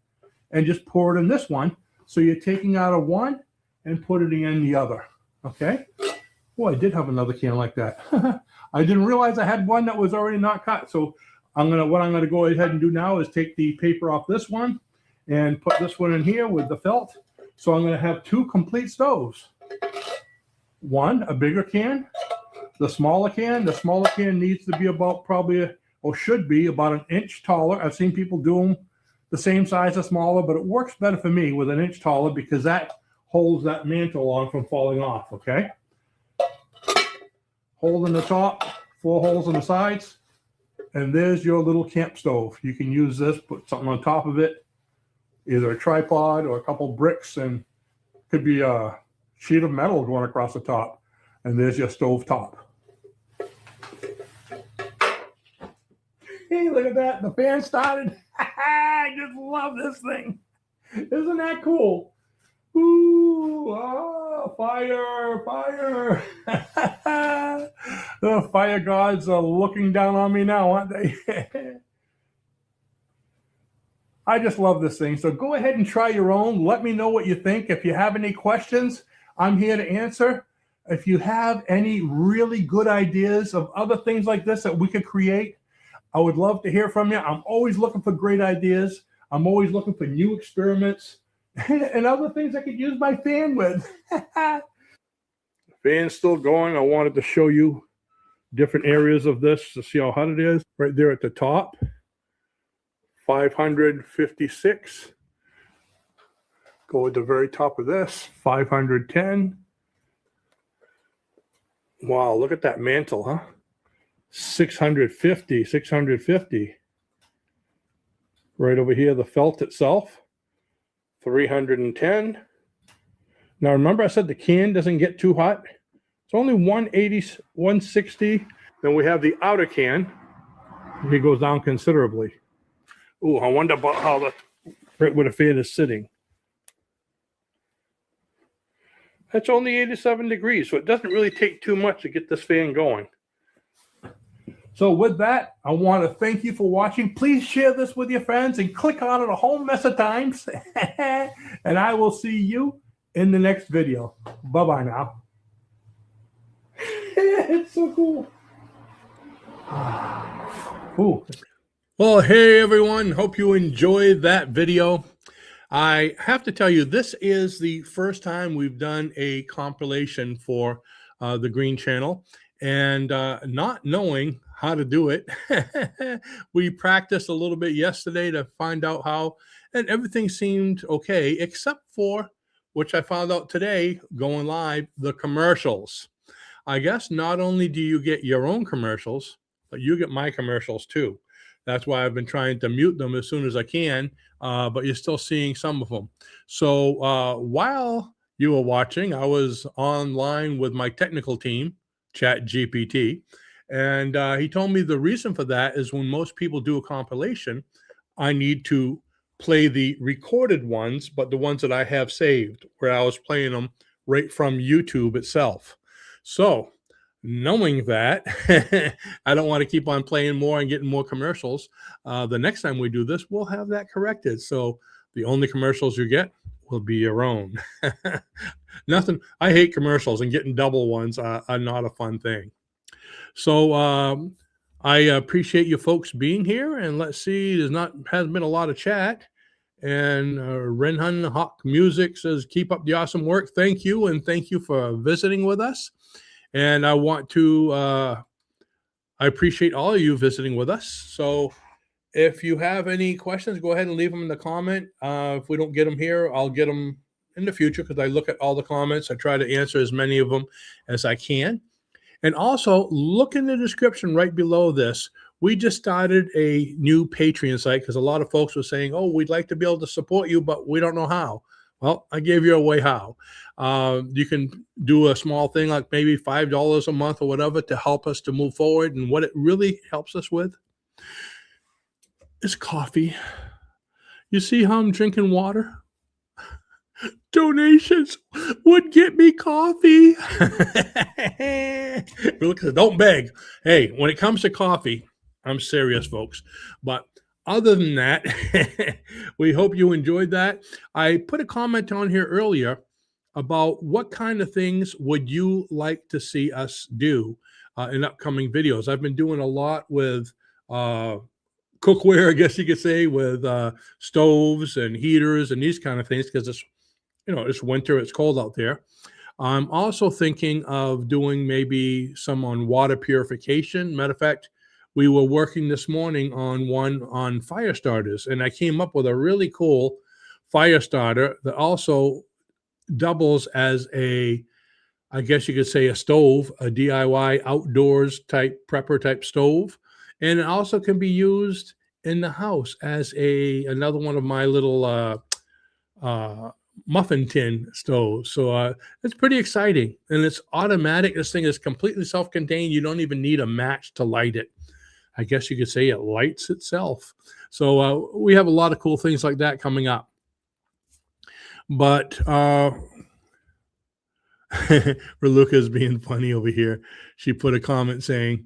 and just pour it in this one. So you're taking out of one and putting it in the other. Okay. Oh, I did have another can like that. I didn't realize I had one that was already not cut. So what I'm gonna go ahead and do now is take the paper off this one and put this one in here with the felt. So I'm gonna have 2 complete stoves. One, a bigger can, the smaller can. The smaller can needs to be about should be about 1 inch taller. I've seen people do them the same size or smaller, but it works better for me with 1 inch taller because that holds that mantle on from falling off, okay? Hole in the top, 4 holes on the sides, and there's your little camp stove. You can use this, put something on top of it, either a tripod or a couple bricks, and could be a sheet of metal going across the top, and there's your stove top. Hey, look at that. The fan started. I just love this thing. Isn't that cool? Ooh, oh, fire, fire. The fire gods are looking down on me now, aren't they? I just love this thing. So go ahead and try your own. Let me know what you think. If you have any questions, I'm here to answer. If you have any really good ideas of other things like this that we could create, I would love to hear from you. I'm always looking for great ideas. I'm always looking for new experiments and other things I could use my fan with. The fan's still going. I wanted to show you different areas of this to see how hot it is. Right there at the top, 556. Go at the very top of this, 510. Wow, look at that mantle, huh? 650. Right over here, the felt itself, 310. Now, remember I said the can doesn't get too hot? It's only 180, 160. Then we have the outer can. It goes down considerably. Ooh, I wonder about how the right where the fan is sitting. That's only 87 degrees, so it doesn't really take too much to get this fan going. So with that, I want to thank you for watching. Please share this with your friends and click on it a whole mess of times. And I will see you in the next video. Bye-bye now. It's so cool. Ooh. Well, hey, everyone. Hope you enjoyed that video. I have to tell you, this is the first time we've done a compilation for the Green Channel. And not knowing how to do it, we practiced a little bit yesterday to find out how, and everything seemed okay, except for, which I found out today, going live, the commercials. I guess not only do you get your own commercials, but you get my commercials too. That's why I've been trying to mute them as soon as I can, but you're still seeing some of them. So while you were watching, I was online with my technical team, ChatGPT, and he told me the reason for that is when most people do a compilation, I need to play the recorded ones, but the ones that I have saved, where I was playing them right from YouTube itself. So knowing that, I don't want to keep on playing more and getting more commercials. The next time we do this, we'll have that corrected. So the only commercials you get will be your own. Nothing. I hate commercials, and getting double ones are not a fun thing. So I appreciate you folks being here. And let's see, hasn't been a lot of chat. And Renhun Hawk Music says, keep up the awesome work. Thank you. And thank you for visiting with us. And I want to, I appreciate all of you visiting with us. So if you have any questions, go ahead and leave them in the comment. If we don't get them here, I'll get them in the future, because I look at all the comments. I try to answer as many of them as I can. And also look in the description right below this. We just started a new Patreon site because a lot of folks were saying, oh, we'd like to be able to support you, but we don't know how. Well, I gave you a way how. You can do a small thing like maybe $5 a month or whatever to help us to move forward. And what it really helps us with is coffee. You see how I'm drinking water? Donations would get me coffee. Don't beg. Hey, when it comes to coffee, I'm serious, folks. But other than that, we hope you enjoyed that. I put a comment on here earlier about what kind of things would you like to see us do in upcoming videos. I've been doing a lot with cookware, I guess you could say, with stoves and heaters and these kind of things, because it's, it's winter, it's cold out there. I'm also thinking of doing maybe some on water purification. Matter of fact, we were working this morning on one on fire starters, and I came up with a really cool fire starter that also doubles as a, I guess you could say, a stove, a DIY outdoors type prepper type stove. And it also can be used in the house as another one of my little muffin tin stoves. So it's pretty exciting, and it's automatic. This thing is completely self-contained. You don't even need a match to light it. I guess you could say it lights itself. So we have a lot of cool things like that coming up. But Raluca's being funny over here. She put a comment saying,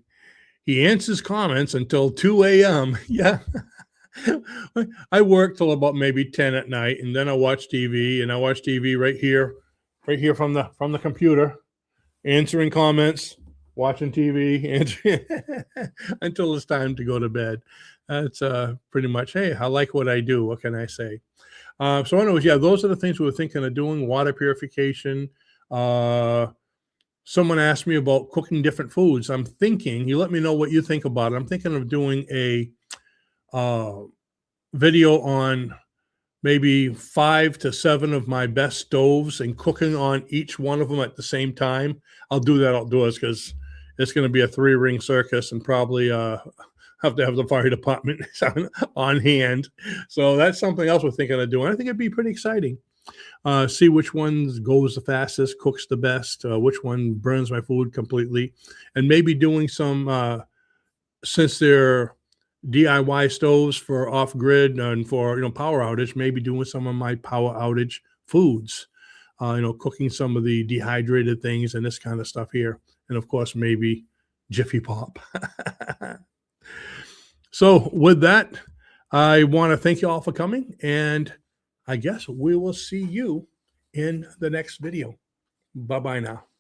he answers comments until 2 a.m. Yeah. I work till about maybe 10 at night, and then I watch TV, and I watch TV right here from the computer, answering comments, watching TV, answering until it's time to go to bed. That's pretty much, hey, I like what I do. What can I say? So anyways, yeah, those are the things we were thinking of doing. Water purification. Someone asked me about cooking different foods. I'm thinking, you let me know what you think about it. I'm thinking of doing a video on maybe 5 to 7 of my best stoves and cooking on each one of them at the same time. I'll do that outdoors because it's going to be a 3-ring circus, and probably have to have the fire department on hand. So that's something else we're thinking of doing. I think it'd be pretty exciting. See which one goes the fastest, cooks the best, which one burns my food completely, and maybe doing some, since they're DIY stoves for off-grid and for, power outage, maybe doing some of my power outage foods, cooking some of the dehydrated things and this kind of stuff here. And of course, maybe Jiffy Pop. So with that, I want to thank you all for coming, and I guess we will see you in the next video. Bye-bye now.